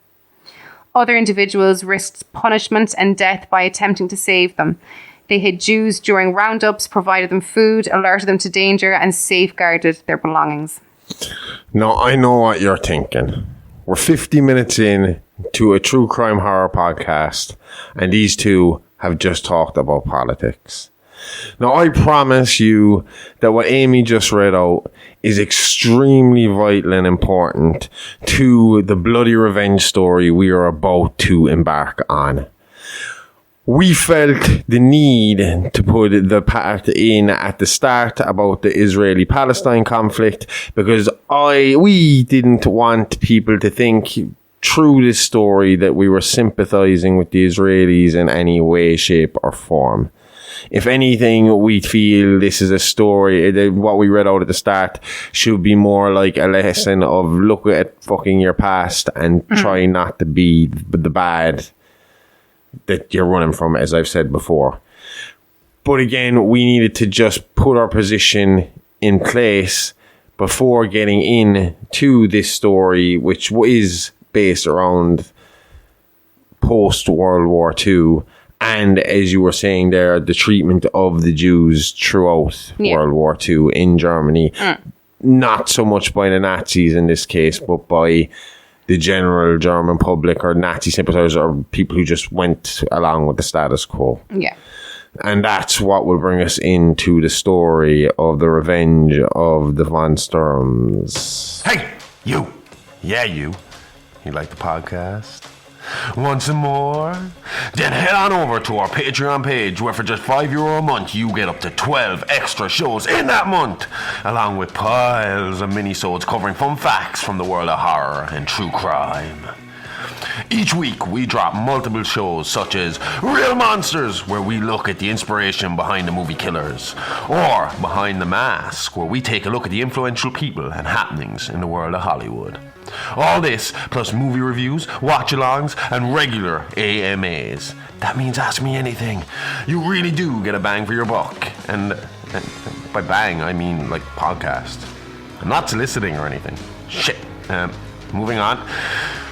Other individuals risked punishment and death by attempting to save them. They hid Jews during roundups, provided them food, alerted them to danger, and safeguarded their belongings. Now, I know what you're thinking. We're 50 minutes in to a true crime horror podcast, and these two have just talked about politics. Now, I promise you that what Amy just read out is extremely vital and important to the bloody revenge story we are about to embark on. We felt the need to put the part in at the start about the Israeli-Palestine conflict because we didn't want people to think through this story that we were sympathizing with the Israelis in any way, shape or form. If anything, we feel this is a story that what we read out at the start should be more like a lesson of look at fucking your past and try not to be the bad that you're running from, as I've said before. But again, we needed to just put our position in place before getting into this story, which is based around post-World War II. And as you were saying there, the treatment of the Jews throughout World War II in Germany. Not so much by the Nazis in this case, but by the general German public or Nazi sympathizers or people who just went along with the status quo. Yeah. And that's what will bring us into the story of the revenge of the von Sturms. Hey, you. Yeah, you. You like the podcast? Want some more? Then head on over to our Patreon page where for just €5 a month you get up to 12 extra shows in that month, along with piles of mini-sodes covering fun facts from the world of horror and true crime. Each week we drop multiple shows such as Real Monsters, where we look at the inspiration behind the movie Killers, or Behind the Mask, where we take a look at the influential people and happenings in the world of Hollywood. All this, plus movie reviews, watch-alongs, and regular AMAs. That means Ask Me Anything. You really do get a bang for your buck. And by bang, I mean like podcast. I'm not soliciting or anything. Shit. Moving on.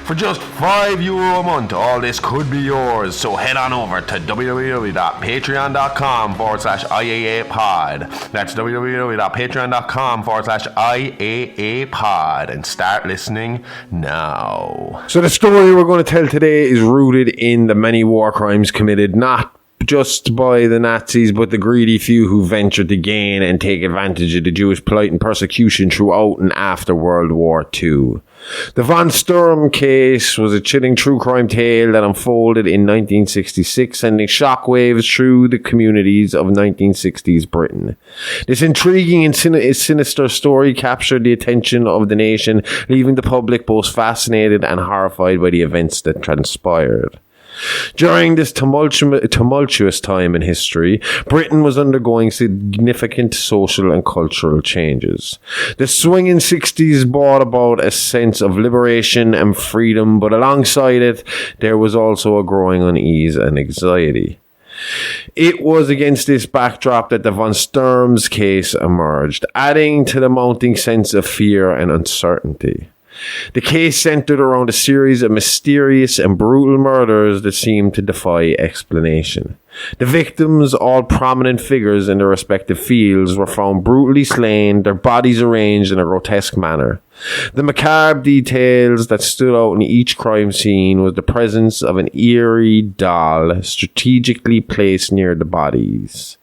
For just €5 a month, all this could be yours. So head on over to www.patreon.com/IAApod. That's www.patreon.com/IAApod. And start listening now. So the story we're going to tell today is rooted in the many war crimes committed not just by the Nazis, but the greedy few who ventured to gain and take advantage of the Jewish plight and persecution throughout and after World War II. The von Sturm case was a chilling true crime tale that unfolded in 1966, sending shockwaves through the communities of 1960s Britain. This intriguing and sinister story captured the attention of the nation, leaving the public both fascinated and horrified by the events that transpired. During this tumultuous time in history, Britain was undergoing significant social and cultural changes. The swinging 60s brought about a sense of liberation and freedom, but alongside it, there was also a growing unease and anxiety. It was against this backdrop that the von Sturms case emerged, adding to the mounting sense of fear and uncertainty. The case centered around a series of mysterious and brutal murders that seemed to defy explanation. The victims, all prominent figures in their respective fields, were found brutally slain, their bodies arranged in a grotesque manner. The macabre details that stood out in each crime scene was the presence of an eerie doll strategically placed near the bodies.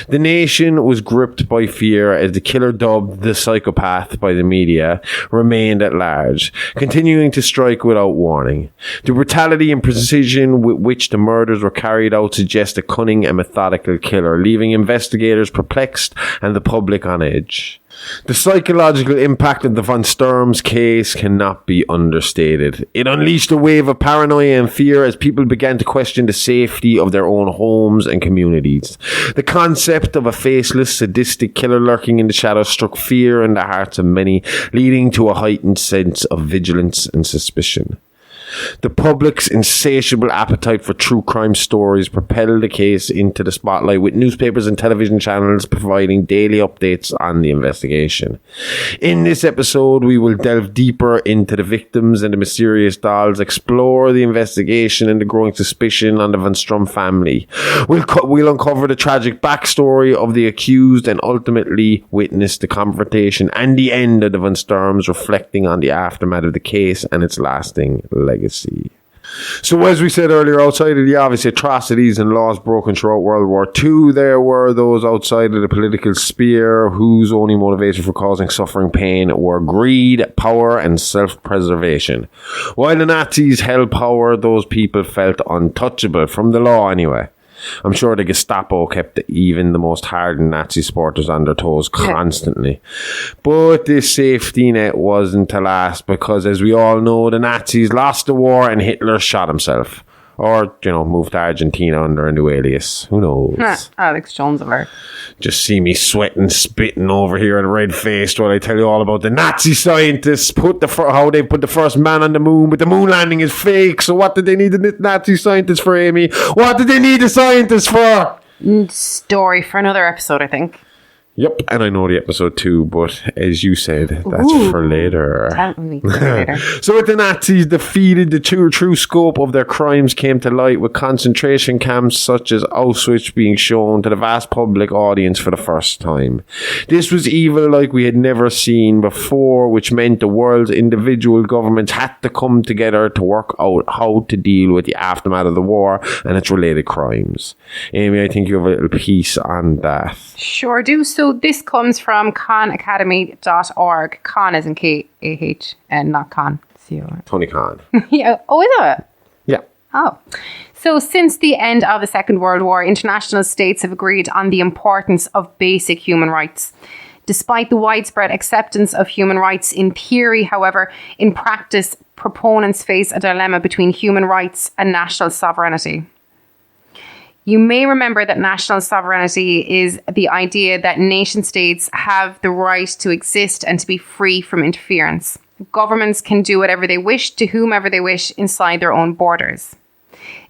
The nation was gripped by fear as the killer, dubbed the psychopath by the media, remained at large, continuing to strike without warning. The brutality and precision with which the murders were carried out suggest a cunning and methodical killer, leaving investigators perplexed and the public on edge. The psychological impact of the von Sturms case cannot be understated. It unleashed a wave of paranoia and fear as people began to question the safety of their own homes and communities. The concept of a faceless, sadistic killer lurking in the shadows struck fear in the hearts of many, leading to a heightened sense of vigilance and suspicion. The public's insatiable appetite for true crime stories propelled the case into the spotlight, with newspapers and television channels providing daily updates on the investigation. In this episode, we will delve deeper into the victims and the mysterious dolls, explore the investigation and the growing suspicion on the Van Sturm family. We'll uncover the tragic backstory of the accused and ultimately witness the confrontation and the end of the Van Sturms, reflecting on the aftermath of the case and its lasting legacy. So as we said earlier, outside of the obvious atrocities and laws broken throughout World War II, there were those outside of the political sphere whose only motivation for causing suffering pain were greed, power and self-preservation. While the Nazis held power, those people felt untouchable, from the law anyway. I'm sure the Gestapo kept even the most hardened Nazi supporters on their toes constantly. But this safety net wasn't to last, because as we all know, the Nazis lost the war and Hitler shot himself. Or, moved to Argentina under a new alias. Who knows? Alex Jones alert. Just see me sweating, spitting over here and red-faced while I tell you all about the Nazi scientists, how they put the first man on the moon, but the moon landing is fake. So what did they need the Nazi scientists for, Amy? What did they need the scientists for? Story for another episode, I think. Yep, and I know the episode too, but as you said, that's for later. So with the Nazis defeated, the true scope of their crimes came to light, with concentration camps such as Auschwitz being shown to the vast public audience for the first time. This was evil like we had never seen before, which meant the world's individual governments had to come together to work out how to deal with the aftermath of the war and its related crimes. Amy, I think you have a little piece on that. Sure do. So this comes from khanacademy.org. Khan is in K-A-H and not Khan. C-O-N. Tony Khan. Yeah. Oh, is it? Yeah. Oh. So since the end of the Second World War, international states have agreed on the importance of basic human rights. Despite the widespread acceptance of human rights in theory, however, in practice, proponents face a dilemma between human rights and national sovereignty. You may remember that national sovereignty is the idea that nation states have the right to exist and to be free from interference. Governments can do whatever they wish to whomever they wish inside their own borders.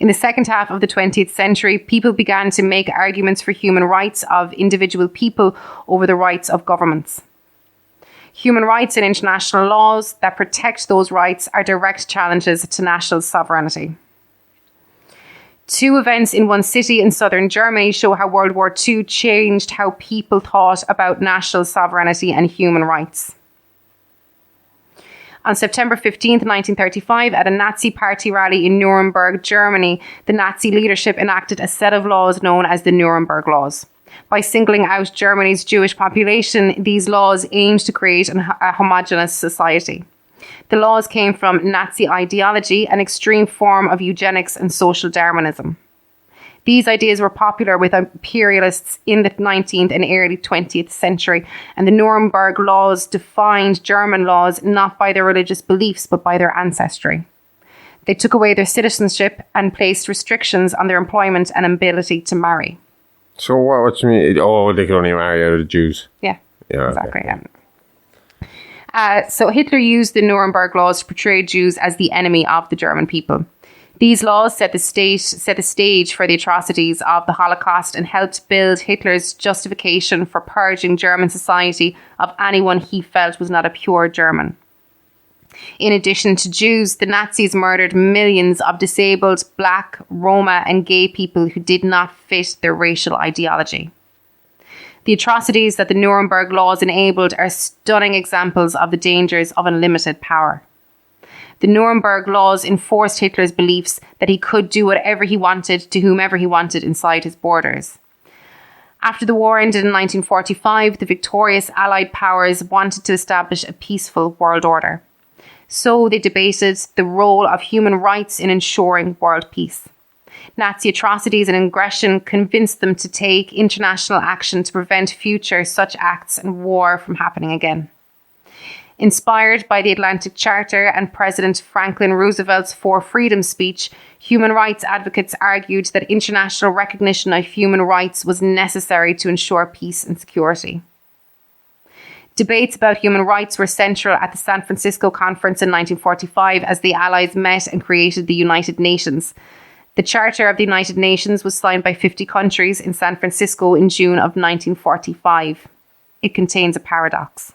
In the second half of the 20th century, people began to make arguments for human rights of individual people over the rights of governments. Human rights and international laws that protect those rights are direct challenges to national sovereignty. Two events in one city in southern Germany show how World War II changed how people thought about national sovereignty and human rights. On September 15th, 1935, at a Nazi party rally in Nuremberg, Germany, the Nazi leadership enacted a set of laws known as the Nuremberg Laws. By singling out Germany's Jewish population, these laws aimed to create a homogeneous society. The laws came from Nazi ideology, an extreme form of eugenics and social Darwinism. These ideas were popular with imperialists in the 19th and early 20th century, and the Nuremberg laws defined German laws not by their religious beliefs but by their ancestry. They took away their citizenship and placed restrictions on their employment and ability to marry. So what do you mean? Oh, they could only marry out of the Jews. Yeah, exactly. Okay. Yeah. So Hitler used the Nuremberg laws to portray Jews as the enemy of the German people. These laws set the stage for the atrocities of the Holocaust and helped build Hitler's justification for purging German society of anyone he felt was not a pure German. In addition to Jews, the Nazis murdered millions of disabled, Black, Roma and gay people who did not fit their racial ideology. The atrocities that the Nuremberg laws enabled are stunning examples of the dangers of unlimited power. The Nuremberg laws enforced Hitler's beliefs that he could do whatever he wanted to whomever he wanted inside his borders. After the war ended in 1945, the victorious Allied powers wanted to establish a peaceful world order. So they debated the role of human rights in ensuring world peace. Nazi atrocities and aggression convinced them to take international action to prevent future such acts and war from happening again. Inspired by the Atlantic Charter and President Franklin Roosevelt's Four Freedoms speech, human rights advocates argued that international recognition of human rights was necessary to ensure peace and security. Debates about human rights were central at the San Francisco Conference in 1945 as the Allies met and created the United Nations. The Charter of the United Nations was signed by 50 countries in San Francisco in June of 1945. It contains a paradox.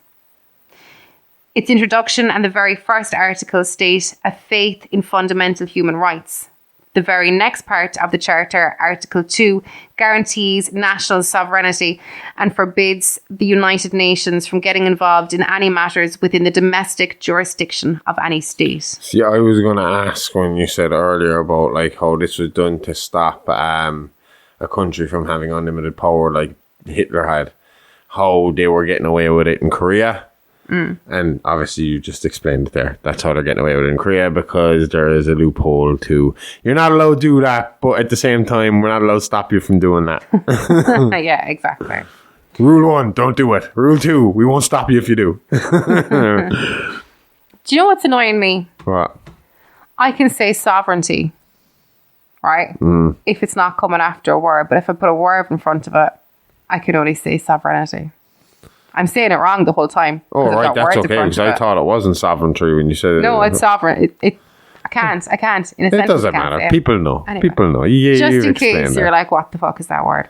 Its introduction and the very first article state a faith in fundamental human rights. The very next part of the Charter, Article 2, guarantees national sovereignty and forbids the United Nations from getting involved in any matters within the domestic jurisdiction of any state. See, I was going to ask when you said earlier about like how this was done to stop a country from having unlimited power like Hitler had, how they were getting away with it in Korea. And obviously you just explained it there. That's how they're getting away with it in Korea, because there is a loophole to, you're not allowed to do that, but at the same time, we're not allowed to stop you from doing that. Yeah, exactly. Rule 1, don't do it. Rule 2, we won't stop you if you do. Do you know what's annoying me? What? I can say sovereignty, right? If it's not coming after a word, but if I put a word in front of it, I could only say sovereignty. I'm saying it wrong the whole time. Oh, right, that's okay, because I thought it wasn't sovereignty when you said it. No, it's sovereign. I can't. In a sense, it doesn't matter. People know. Anyway, People know. Just in case you're like, what the fuck is that word?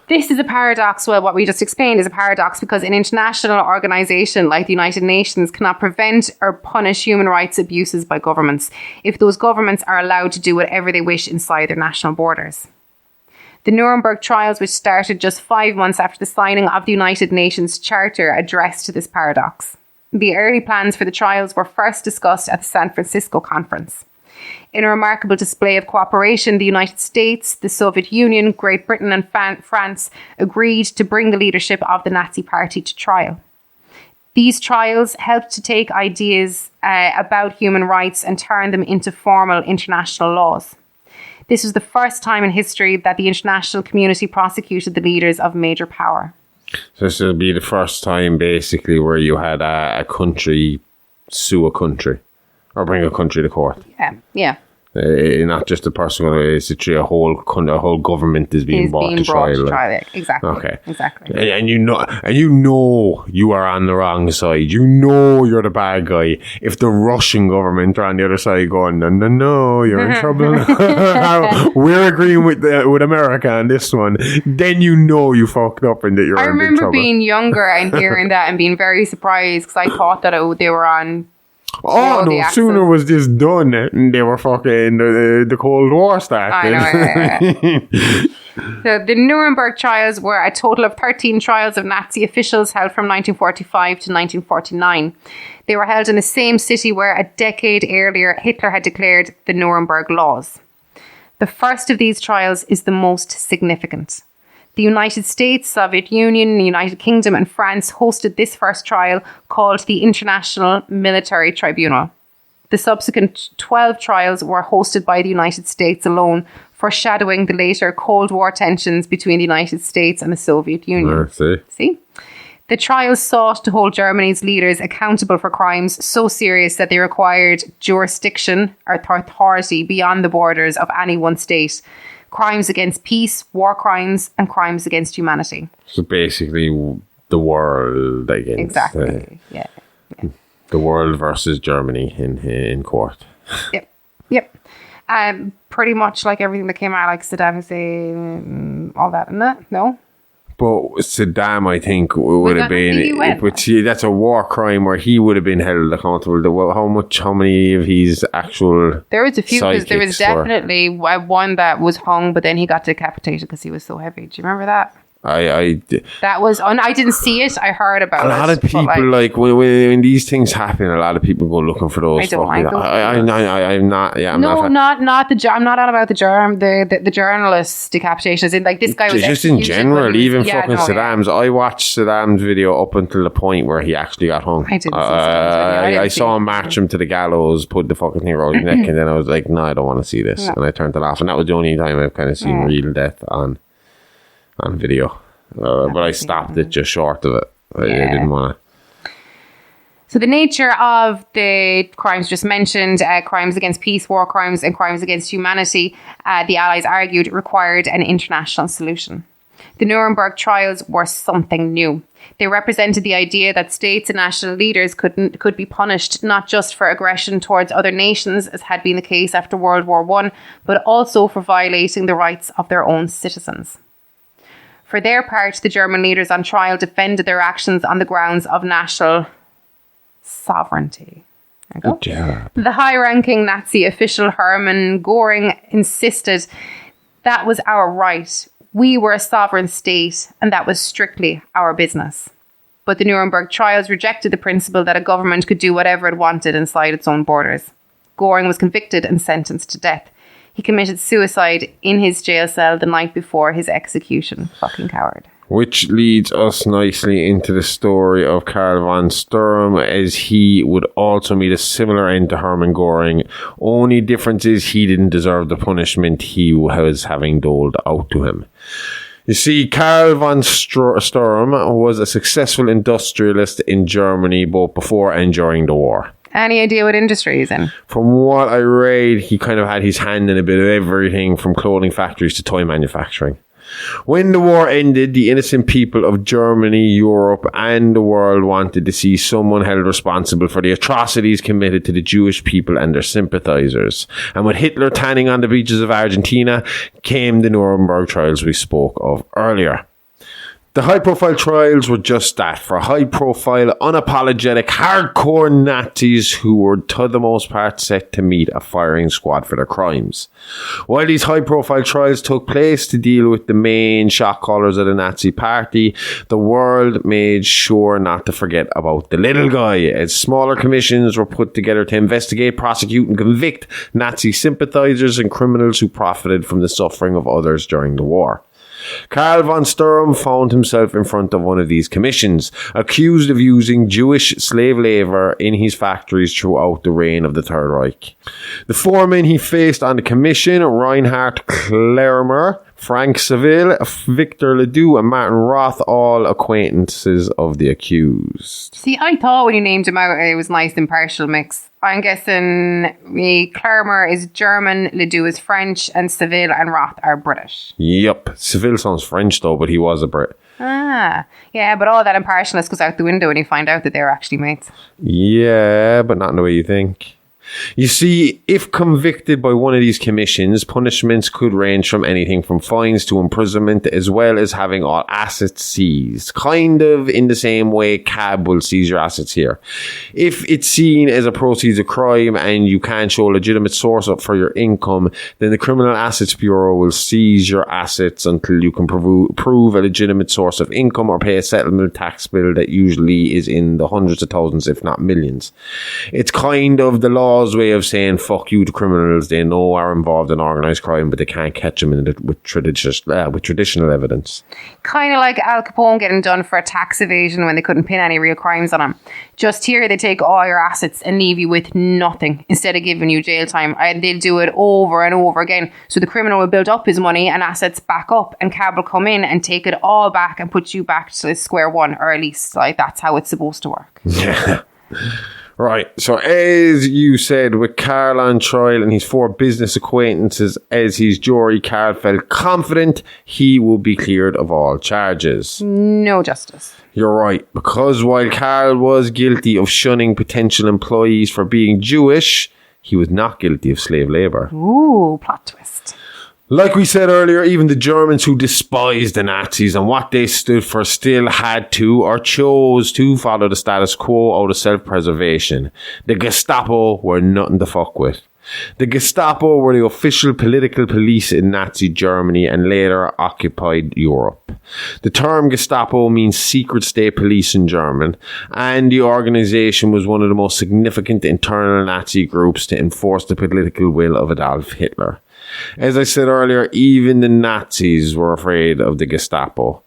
This is a paradox. Well, what we just explained is a paradox because an international organisation like the United Nations cannot prevent or punish human rights abuses by governments if those governments are allowed to do whatever they wish inside their national borders. The Nuremberg trials, which started just 5 months after the signing of the United Nations Charter, addressed this paradox. The early plans for the trials were first discussed at the San Francisco Conference. In a remarkable display of cooperation, the United States, the Soviet Union, Great Britain and France agreed to bring the leadership of the Nazi Party to trial. These trials helped to take ideas about human rights and turn them into formal international laws. This was the first time in history that the international community prosecuted the leaders of major power. So this will be the first time, basically, where you had a country sue a country or bring a country to court. Yeah. Not just a person, it's a whole government is being brought to trial. Exactly. Okay. Exactly. And you know you are on the wrong side. You know you're the bad guy. If the Russian government are on the other side going, no, you're in trouble. We're agreeing with America on this one. Then you know you fucked up and that you're in big trouble. I remember being younger and hearing that and being very surprised because I thought that they were on. Oh no! Sooner was this done, and they were fucking the Cold War started. I know. So the Nuremberg trials were a total of 13 trials of Nazi officials held from 1945 to 1949. They were held in the same city where a decade earlier Hitler had declared the Nuremberg Laws. The first of these trials is the most significant. The United States, Soviet Union, the United Kingdom and France hosted this first trial called the International Military Tribunal. The subsequent 12 trials were hosted by the United States alone, foreshadowing the later Cold War tensions between the United States and the Soviet Union. See? The trials sought to hold Germany's leaders accountable for crimes so serious that they required jurisdiction or authority beyond the borders of any one state. Crimes against peace, war crimes, and crimes against humanity. So basically, the world against... Exactly, yeah. The world versus Germany in court. Yep. Pretty much like everything that came out, like Saddam Hussein, all that, isn't it? No? But Saddam, I think, would have been... But see, that's a war crime where he would have been held accountable. How many of his actual... There was a few, because there was definitely one that was hung, but then he got decapitated because he was so heavy. Do you remember that? That was I didn't see it. I heard about it. A lot of people when these things happen, a lot of people go looking for those. I'm not on about the journalist decapitations. In like this guy was just in general, even fucking Saddam's. I watched Saddam's video up until the point where he actually got hung. I didn't see I saw him march him to the gallows, put the fucking thing around his neck, and then I was like, no, I don't want to see this, and I turned it off. And that was the only time I've kind of seen real death on video, but I stopped it just short of it. I didn't want to. So the nature of the crimes just mentioned, crimes against peace, war crimes and crimes against humanity, the Allies argued required an international solution. The Nuremberg trials were something new. They represented the idea that states and national leaders could be punished not just for aggression towards other nations, as had been the case after World War I, but also for violating the rights of their own citizens. For their part, the German leaders on trial defended their actions on the grounds of national sovereignty. Good job. The high-ranking Nazi official Hermann Göring insisted that was our right. We were a sovereign state, and that was strictly our business. But the Nuremberg trials rejected the principle that a government could do whatever it wanted inside its own borders. Göring was convicted and sentenced to death. He committed suicide in his jail cell the night before his execution. Fucking coward. Which leads us nicely into the story of Karl von Sturm, as he would also meet a similar end to Hermann Göring. Only difference is he didn't deserve the punishment he was having doled out to him. You see, Karl von Sturm was a successful industrialist in Germany both before and during the war. Any idea what industry he's in? From what I read, he kind of had his hand in a bit of everything from clothing factories to toy manufacturing. When the war ended, the innocent people of Germany, Europe, and the world wanted to see someone held responsible for the atrocities committed to the Jewish people and their sympathizers. And with Hitler tanning on the beaches of Argentina, came the Nuremberg trials we spoke of earlier. The high-profile trials were just that, for high-profile, unapologetic, hardcore Nazis who were, to the most part, set to meet a firing squad for their crimes. While these high-profile trials took place to deal with the main shot callers of the Nazi party, the world made sure not to forget about the little guy, as smaller commissions were put together to investigate, prosecute, and convict Nazi sympathizers and criminals who profited from the suffering of others during the war. Karl von Sturm found himself in front of one of these commissions, accused of using Jewish slave labour in his factories throughout the reign of the Third Reich. The four men he faced on the commission, Reinhard Klermer, Frank Saville, Victor Ledoux, and Martin Roth, all acquaintances of the accused. See, I thought when you named him out, it was a nice impartial mix. I'm guessing Klermer is German, Ledoux is French, and Saville and Roth are British. Yep. Saville sounds French though, but he was a Brit. Ah, yeah, but all that impartialness goes out the window when you find out that they're actually mates. Yeah, but not in the way you think. You see, if convicted by one of these commissions, punishments could range from anything from fines to imprisonment, as well as having all assets seized. Kind of in the same way CAB will seize your assets here. If it's seen as a proceeds of crime and you can't show a legitimate source for your income, then the Criminal Assets Bureau will seize your assets until you can prove a legitimate source of income or pay a settlement tax bill that usually is in the hundreds of thousands, if not millions. It's kind of the law way of saying fuck you to criminals they know are involved in organised crime, but they can't catch them with traditional evidence. Kind of like Al Capone getting done for tax evasion when they couldn't pin any real crimes on him. Just here they take all your assets and leave you with nothing instead of giving you jail time, and they'll do it over and over again. So the criminal will build up his money and assets back up, and CAB will come in and take it all back and put you back to square one, or at least like that's how it's supposed to work. Yeah. Right, so as you said, with Karl on trial and his four business acquaintances as his jury, Karl felt confident he would be cleared of all charges. No justice. You're right, because while Karl was guilty of shunning potential employees for being Jewish, he was not guilty of slave labour. Ooh, plot twist. Like we said earlier, even the Germans who despised the Nazis and what they stood for still had to or chose to follow the status quo out of self-preservation. The Gestapo were nothing to fuck with. The Gestapo were the official political police in Nazi Germany and later occupied Europe. The term Gestapo means secret state police in German, and the organisation was one of the most significant internal Nazi groups to enforce the political will of Adolf Hitler. As I said earlier, even the Nazis were afraid of the Gestapo.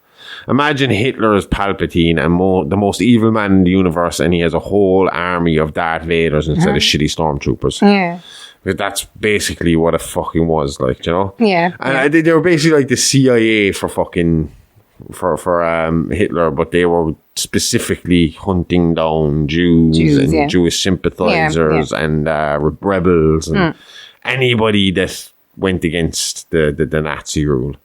Imagine Hitler as Palpatine and the most evil man in the universe, and he has a whole army of Darth Vaders instead of shitty stormtroopers. Yeah. But that's basically what it fucking was, like, you know? Yeah. And they were basically like the CIA for fucking... For Hitler, but they were specifically hunting down Jews and Jewish sympathizers and rebels and anybody that went against the Nazi rule.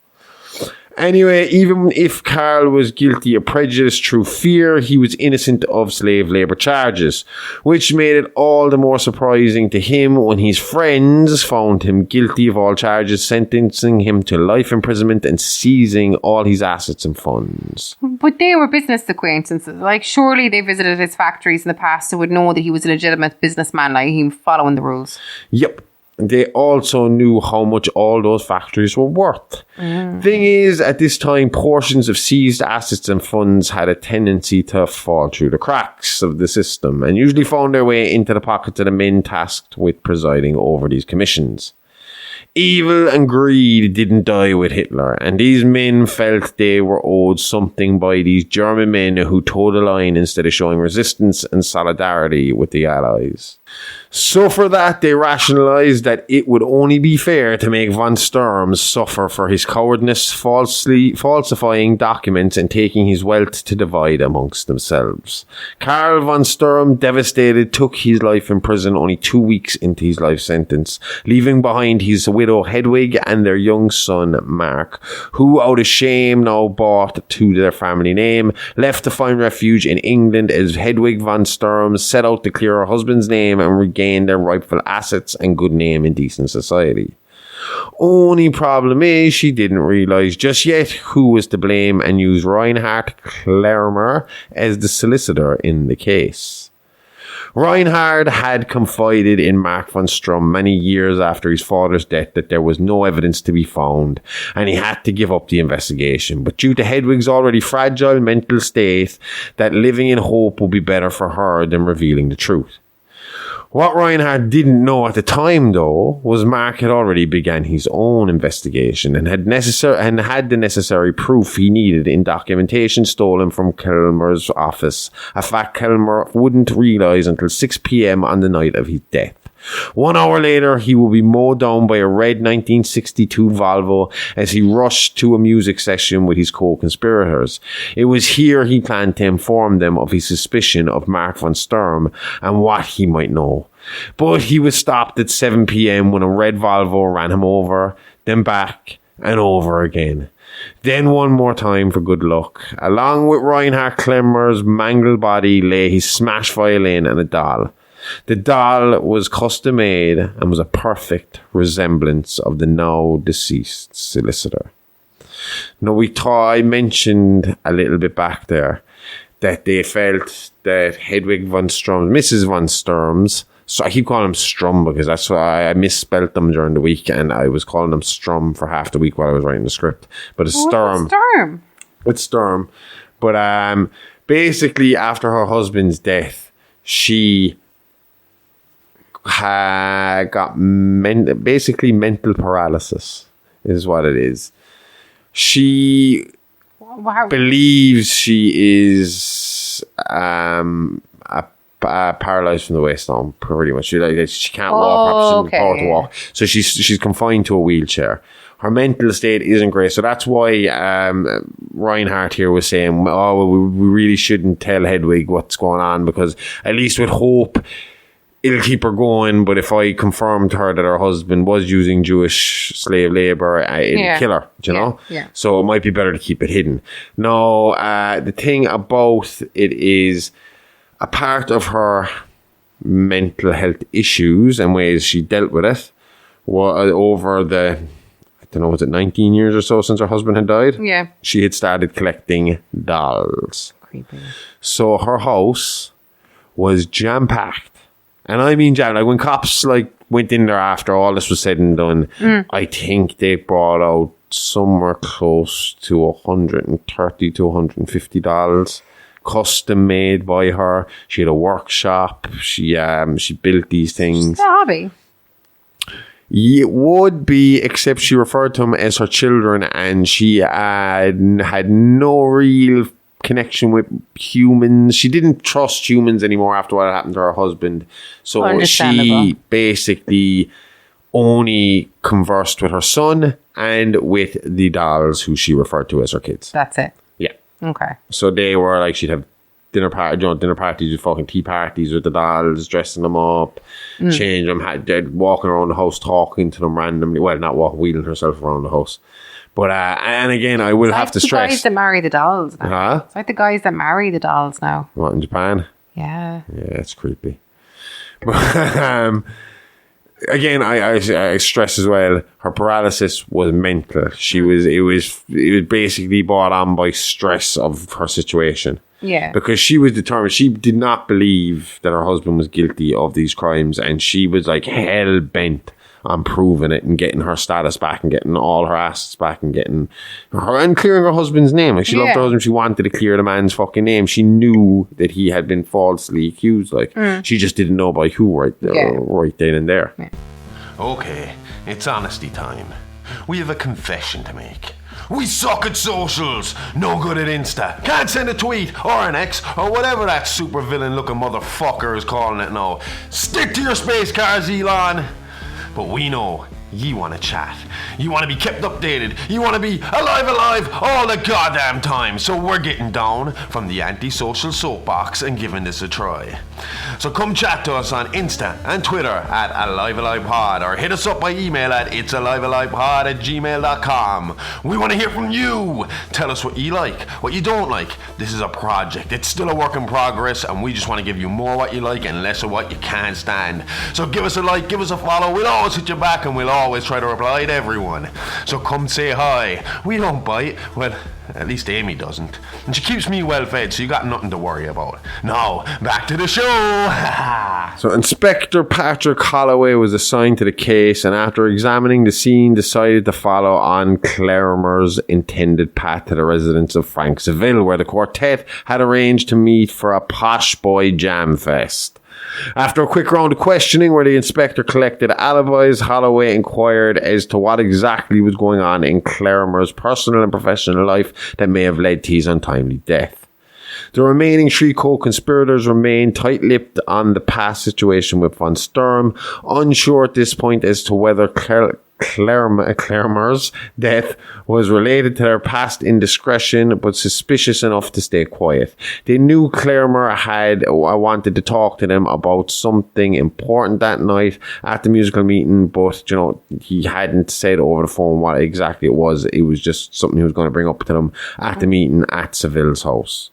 Anyway, even if Carl was guilty of prejudice through fear, he was innocent of slave labour charges, which made it all the more surprising to him when his friends found him guilty of all charges, sentencing him to life imprisonment and seizing all his assets and funds. But they were business acquaintances. Like, surely they visited his factories in the past and would know that he was a legitimate businessman, like he was following the rules. Yep. They also knew how much all those factories were worth. Thing is, at this time, portions of seized assets and funds had a tendency to fall through the cracks of the system and usually found their way into the pockets of the men tasked with presiding over these commissions. Evil and greed didn't die with Hitler, and these men felt they were owed something by these German men who toed the line instead of showing resistance and solidarity with the Allies. So for that, they rationalised that it would only be fair to make von Sturm suffer for his cowardness, falsifying documents and taking his wealth to divide amongst themselves. Karl von Sturm, devastated, took his life in prison only 2 weeks into his life sentence, leaving behind his widow Hedwig and their young son Mark, who out of shame now bought to their family name, left to find refuge in England as Hedwig von Sturm set out to clear her husband's name and regain their rightful assets and good name in decent society. Only problem is she didn't realise just yet who was to blame and used Reinhard Klermer as the solicitor in the case. Reinhard had confided in Mark von Sturm many years after his father's death that there was no evidence to be found and he had to give up the investigation, but due to Hedwig's already fragile mental state, that living in hope would be better for her than revealing the truth. What Reinhard didn't know at the time, though, was Mark had already begun his own investigation and had the necessary proof he needed in documentation stolen from Kelmer's office, a fact Kelmer wouldn't realise until 6 p.m. on the night of his death. 1 hour later, he will be mowed down by a red 1962 Volvo as he rushed to a music session with his co-conspirators. It was here he planned to inform them of his suspicion of Mark von Sturm and what he might know. But he was stopped at 7 p.m. when a red Volvo ran him over, then back and over again. Then one more time for good luck. Along with Reinhard Klemmer's mangled body lay his smashed violin and a doll. The doll was custom made and was a perfect resemblance of the now deceased solicitor. Now, I mentioned a little bit back there that they felt that Hedwig von Sturm, Mrs. von Sturm's, so I keep calling them Strum because that's why I misspelled them during the week and I was calling them Strum for half the week while I was writing the script. But it's Sturm. Sturm. It's Sturm. But basically after her husband's death, she got basically mental paralysis is what it is. She believes she is paralyzed from the waist down, pretty much. She can't walk, she can't walk. So she's confined to a wheelchair. Her mental state isn't great, so that's why Reinhardt here was saying, we really shouldn't tell Hedwig what's going on, because at least with hope it'll keep her going, but if I confirmed to her that her husband was using Jewish slave labour, it'll kill her, you know? Yeah. So it might be better to keep it hidden. No, the thing about it is, a part of her mental health issues and ways she dealt with it was over the, I don't know, was it 19 years or so since her husband had died? Yeah. She had started collecting dolls. Creepy. So her house was jam-packed. And I mean jam, like when cops went in there after all this was said and done, I think they brought out somewhere close to $130 to $150, custom made by her. She had a workshop. She built these things. It's a hobby. It would be, except she referred to them as her children, and she had no real connection with humans. She didn't trust humans anymore after what happened to her husband. So she basically only conversed with her son and with the dolls who she referred to as her kids. That's it. Yeah. Okay. So they were like, she'd have dinner parties with fucking tea parties with the dolls, dressing them up, changing them, walking around the house, talking to them randomly. Well, not walking, wheeling herself around the house. But and again, I will have to the stress. guys that marry the dolls now. Huh? It's like the guys that marry the dolls now. What, in Japan? Yeah. Yeah, it's creepy. But again, I stress as well. Her paralysis was mental. It was basically brought on by stress of her situation. Yeah. Because she was determined. She did not believe that her husband was guilty of these crimes, and she was like hell bent on proving it and getting her status back and getting all her assets back and getting her and clearing her husband's name. Like, she loved her husband. She wanted to clear the man's fucking name. She knew that he had been falsely accused. Like, she just didn't know by who right then and there. Yeah. Okay, it's honesty time. We have a confession to make. We suck at socials, no good at Insta, can't send a tweet or an X or whatever that super villain looking motherfucker is calling it now. Stick to your space cars, Elon. But we know you want to chat. You want to be kept updated. You want to be alive all the goddamn time. So we're getting down from the antisocial soapbox and giving this a try. So come chat to us on Insta and Twitter at AliveAlivePod, or hit us up by email at itsalivealivepod@gmail.com. We want to hear from you. Tell us what you like, what you don't like. This is a project. It's still a work in progress, and we just want to give you more what you like and less of what you can't stand. So give us a like, give us a follow. We'll always hit you back, and we'll always try to reply to everyone. So come say hi. We don't bite. Well, at least Amy doesn't. And she keeps me well fed, so you got nothing to worry about. Now, back to the show. So Inspector Patrick Holloway was assigned to the case, and after examining the scene, decided to follow on Claremer's intended path to the residence of Frank Seville, where the quartet had arranged to meet for a Posh Boy Jam Fest. After a quick round of questioning where the inspector collected alibis, Holloway inquired as to what exactly was going on in Claremer's personal and professional life that may have led to his untimely death. The remaining 3 co-conspirators remained tight-lipped on the past situation with von Sturm, unsure at this point as to whether Claremer's death was related to their past indiscretion, but suspicious enough to stay quiet. They knew Claremer had wanted to talk to them about something important that night at the musical meeting, but he hadn't said over the phone what exactly it was. It was just something he was going to bring up to them at the meeting at Seville's house.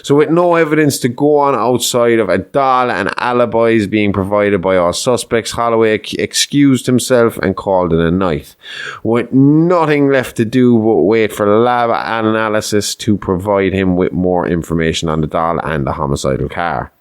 So with no evidence to go on outside of a doll and alibis being provided by all suspects, Holloway excused himself and called it a night, with nothing left to do but wait for lab analysis to provide him with more information on the doll and the homicidal car.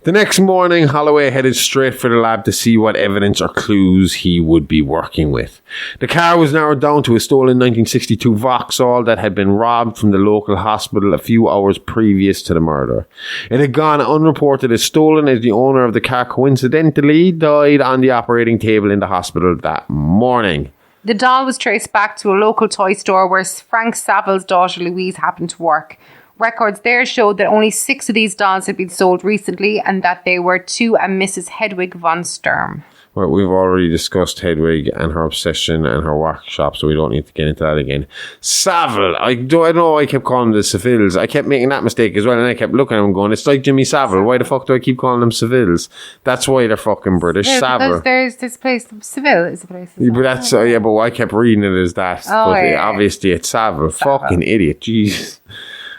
The next morning, Holloway headed straight for the lab to see what evidence or clues he would be working with. The car was narrowed down to a stolen 1962 Vauxhall that had been robbed from the local hospital a few hours previous to the murder. It had gone unreported as stolen, as the owner of the car coincidentally died on the operating table in the hospital that morning. The doll was traced back to a local toy store where Frank Saville's daughter Louise happened to work. Records there showed that only 6 of these dolls had been sold recently, and that they were to a Mrs. Hedwig von Sturm. Well, we've already discussed Hedwig and her obsession and her workshop, so we don't need to get into that again. Saville. I know I kept calling them the Sevilles. I kept making that mistake as well, and I kept looking at them going, it's like Jimmy Savile. Why the fuck do I keep calling them Sevilles? That's why they're fucking British. Yeah, Savile. There's this place, Seville is a place. But that's, but I kept reading it as that. Obviously it's Savile. Fucking idiot. Jeez.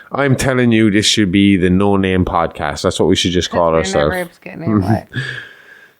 I'm telling you, this should be the no-name podcast. That's what we should just call ourselves.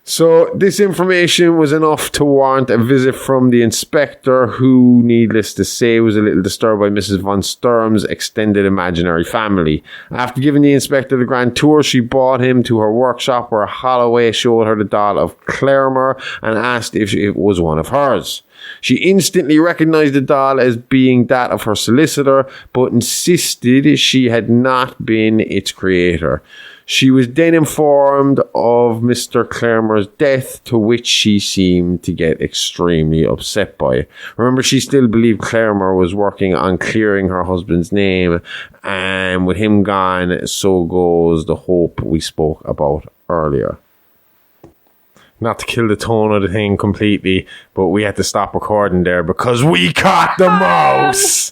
So this information was enough to warrant a visit from the inspector, who, needless to say, was a little disturbed by Mrs. von Sturm's extended imaginary family. After giving the inspector the grand tour, she brought him to her workshop, where Holloway showed her the doll of Claremer and asked if it was one of hers. She instantly recognized the doll as being that of her solicitor, but insisted she had not been its creator. She was then informed of Mr. Claremer's death, to which she seemed to get extremely upset by. Remember, she still believed Claremer was working on clearing her husband's name, and with him gone, so goes the hope we spoke about earlier. Not to kill the tone of the thing completely, but we had to stop recording there because we caught the mouse.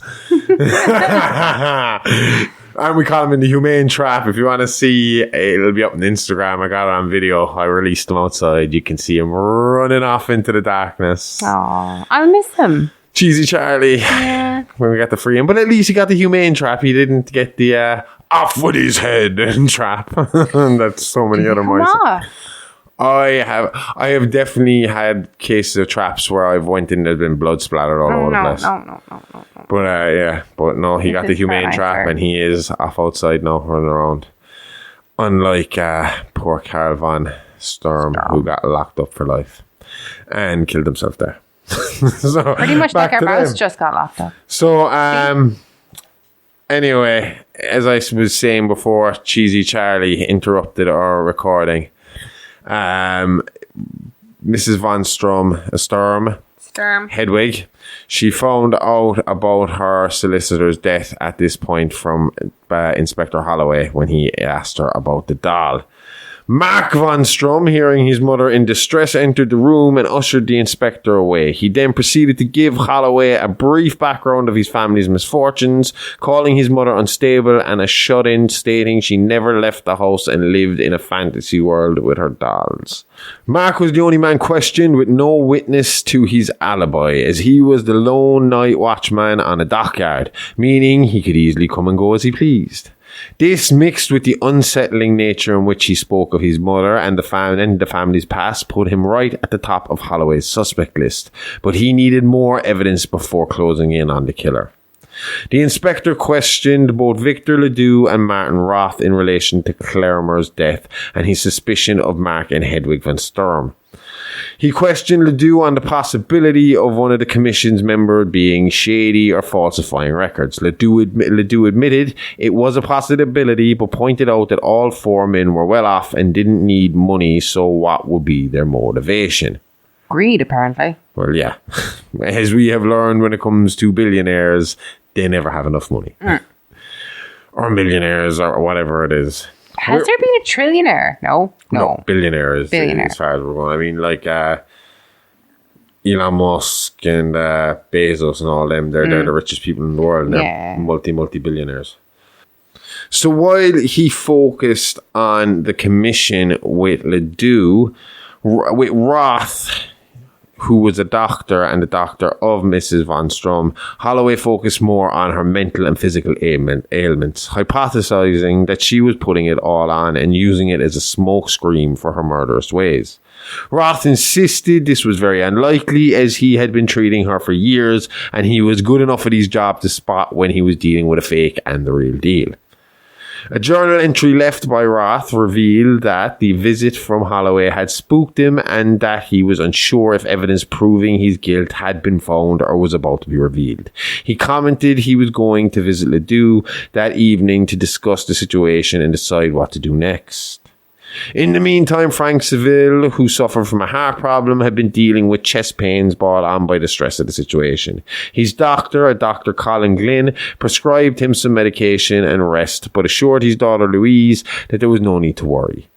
And we caught him in the humane trap. If you want to see, it'll be up on Instagram. I got it on video. I released him outside. You can see him running off into the darkness. Aww, I'll miss him. Cheesy Charlie. Yeah. When we got the free in. But at least he got the humane trap. He didn't get the off with his head trap. That's so many other mice. I have definitely had cases of traps where I've went in, there's been blood splattered all over the place. No. But no, he got the humane trap and he is off outside now running around. Unlike poor Carl von Sturm, who got locked up for life and killed himself there. So pretty much like our mouse them. just got locked up. So anyway, as I was saying before, Cheesy Charlie interrupted our recording. Mrs. von Sturm, Hedwig, she found out about her solicitor's death at this point from Inspector Holloway when he asked her about the doll. Mark von Sturm, hearing his mother in distress, entered the room and ushered the inspector away. He then proceeded to give Holloway a brief background of his family's misfortunes, calling his mother unstable and a shut-in, stating she never left the house and lived in a fantasy world with her dolls. Mark was the only man questioned, with no witness to his alibi, as he was the lone night watchman on a dockyard, meaning he could easily come and go as he pleased. This, mixed with the unsettling nature in which he spoke of his mother and the family's past, put him right at the top of Holloway's suspect list, but he needed more evidence before closing in on the killer. The inspector questioned both Victor Ledoux and Martin Roth in relation to Clermer's death and his suspicion of Mark and Hedwig von Sturm. He questioned Ledoux on the possibility of one of the commission's members being shady or falsifying records. Ledoux admitted it was a possibility, but pointed out that all four men were well off and didn't need money, so what would be their motivation? Greed, apparently. Well, yeah. As we have learned when it comes to billionaires, they never have enough money. Or millionaires or whatever it is. Has there been a trillionaire? No. Billionaires. As far as we're going. I mean, like Elon Musk and Bezos and all them, they're the richest people in the world. And they're multi-billionaires. So while he focused on the commission with Ledoux, with Roth, who was a doctor and the doctor of Mrs. von Sturm, Holloway focused more on her mental and physical ailments, hypothesizing that she was putting it all on and using it as a smokescreen for her murderous ways. Roth insisted this was very unlikely, as he had been treating her for years and he was good enough at his job to spot when he was dealing with a fake and the real deal. A journal entry left by Roth revealed that the visit from Holloway had spooked him and that he was unsure if evidence proving his guilt had been found or was about to be revealed. He commented he was going to visit Ledoux that evening to discuss the situation and decide what to do next. In the meantime, Frank Seville, who suffered from a heart problem, had been dealing with chest pains brought on by the stress of the situation. His doctor, Dr. Colin Glynn, prescribed him some medication and rest, but assured his daughter Louise that there was no need to worry.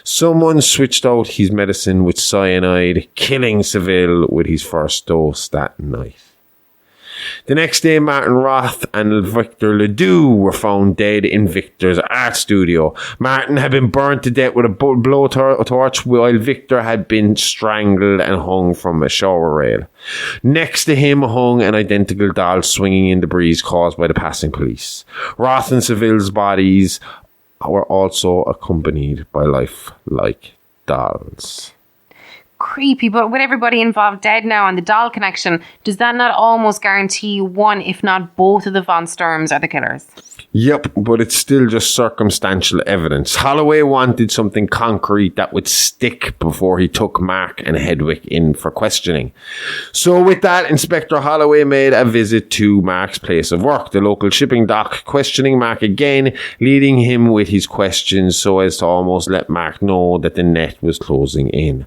Someone switched out his medicine with cyanide, killing Seville with his first dose that night. The next day, Martin Roth and Victor Ledoux were found dead in Victor's art studio. Martin had been burnt to death with a blowtorch, while Victor had been strangled and hung from a shower rail. Next to him hung an identical doll swinging in the breeze caused by the passing police. Roth and Seville's bodies were also accompanied by lifelike dolls. Creepy, but with everybody involved dead now and the doll connection, does that not almost guarantee one, if not both of the von Sturms are the killers? Yep, but it's still just circumstantial evidence. Holloway wanted something concrete that would stick before he took Mark and Hedwig in for questioning. So with that, Inspector Holloway made a visit to Mark's place of work, the local shipping dock, questioning Mark again, leading him with his questions so as to almost let Mark know that the net was closing in.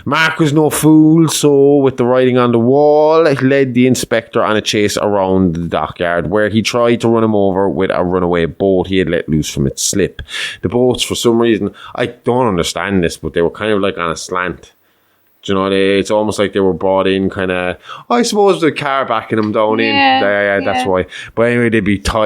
Mark was no fool, so with the writing on the wall, he led the inspector on a chase around the dockyard, where he tried to run him over with a runaway boat he had let loose from its slip. The boats, for some reason, I don't understand this, but they were kind of like on a slant. Do you know, it's almost like they were brought in kind of, I suppose the car backing them down in. Yeah, that's why. But anyway,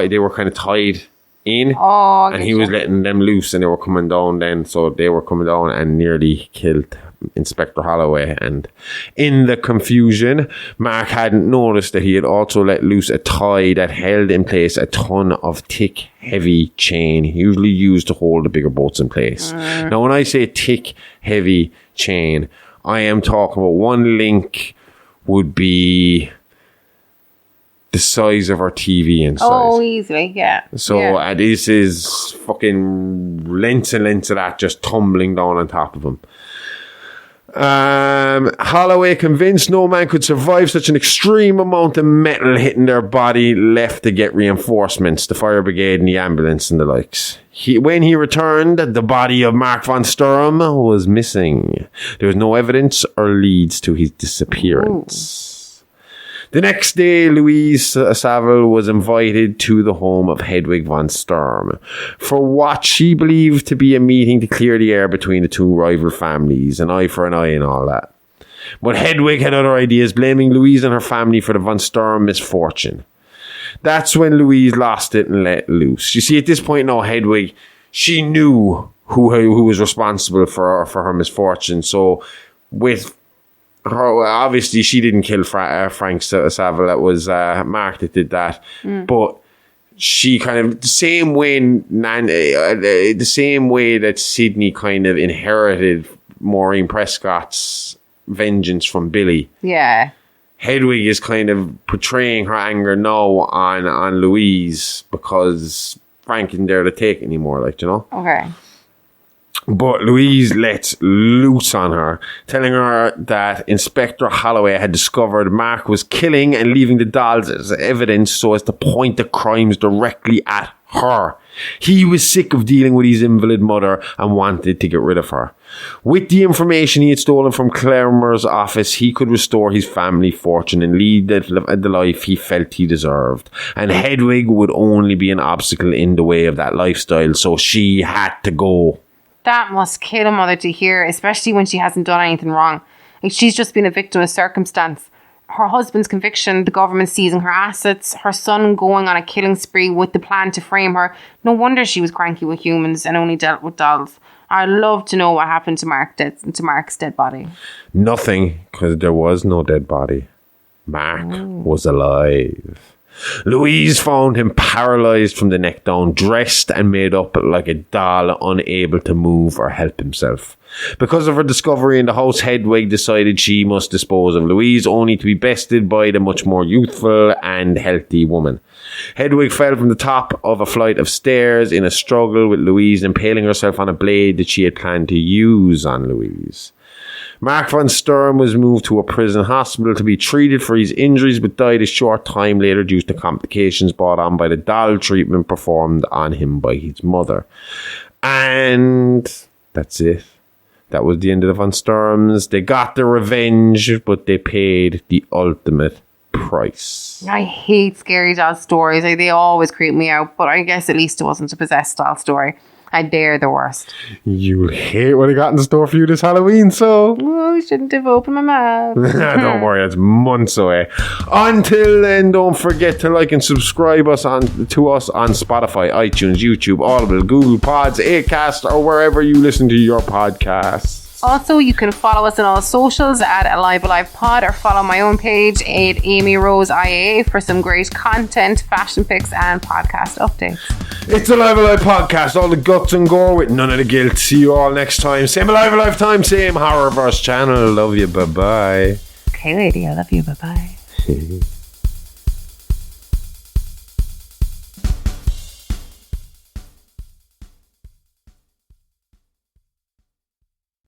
they were kind of tied in, and he was letting them loose and they were coming down then, so they were coming down and nearly killed Inspector Holloway, and in the confusion, Mark hadn't noticed that he had also let loose a tie that held in place a ton of thick, heavy chain, usually used to hold the bigger boats in place. Now, when I say thick, heavy chain, I am talking about one link would be the size of our TV inside. Oh, easily, yeah. So this is fucking lengths and lengths of that just tumbling down on top of him. Holloway, convinced no man could survive such an extreme amount of metal hitting their body, left to get reinforcements, the fire brigade and the ambulance and the likes. When he returned, the body of Mark von Sturm was missing. There was no evidence or leads to his disappearance. The next day, Louise Saville was invited to the home of Hedwig von Sturm for what she believed to be a meeting to clear the air between the two rival families, an eye for an eye and all that. But Hedwig had other ideas, blaming Louise and her family for the von Sturm misfortune. That's when Louise lost it and let loose. You see, at this point now, Hedwig, she knew who was responsible for her misfortune. So with her, obviously she didn't kill Frank Saville. That was Mark that did that. But she kind of the same way that Sydney kind of inherited Maureen Prescott's vengeance from Billy. Yeah. Hedwig is kind of portraying her anger now on Louise because Frank isn't there to take anymore, like, you know? Okay. But Louise lets loose on her, telling her that Inspector Holloway had discovered Mark was killing and leaving the dolls as evidence so as to point the crimes directly at her. He was sick of dealing with his invalid mother and wanted to get rid of her. With the information he had stolen from Clermer's office, he could restore his family fortune and lead the life he felt he deserved. And Hedwig would only be an obstacle in the way of that lifestyle, so she had to go. That must kill a mother to hear, especially when she hasn't done anything wrong. Like, she's just been a victim of circumstance. Her husband's conviction, the government seizing her assets, her son going on a killing spree with the plan to frame her. No wonder she was cranky with humans and only dealt with dolls. I'd love to know what happened to Mark's dead body. Nothing, because there was no dead body. Mark was alive. Louise found him paralyzed from the neck down, dressed and made up like a doll, unable to move or help himself. Because of her discovery in the house, Hedwig decided she must dispose of Louise, only to be bested by the much more youthful and healthy woman. Hedwig fell from the top of a flight of stairs in a struggle with Louise, impaling herself on a blade that she had planned to use on Louise. Mark von Sturm was moved to a prison hospital to be treated for his injuries, but died a short time later due to complications brought on by the doll treatment performed on him by his mother. And that's it. That was the end of the von Sturms. They got their revenge, but they paid the ultimate price. I hate scary doll stories. Like, they always creep me out, but I guess at least it wasn't a possessed doll story. And they're the worst. You'll hate what I got in store for you this Halloween, so... Oh, I shouldn't have opened my mouth. Don't worry, it's months away. Until then, don't forget to like and subscribe to us on Spotify, iTunes, YouTube, Audible, Google Pods, Acast, or wherever you listen to your podcasts. Also, you can follow us on all socials at Alive Pod, or follow my own page at Amy Rose IA for some great content, fashion pics, and podcast updates. It's Alive Podcast, all the guts and gore with none of the guilt. See you all next time. Same Alive time, same Horrorverse channel. Love you, bye-bye. Okay, lady, I love you, bye-bye.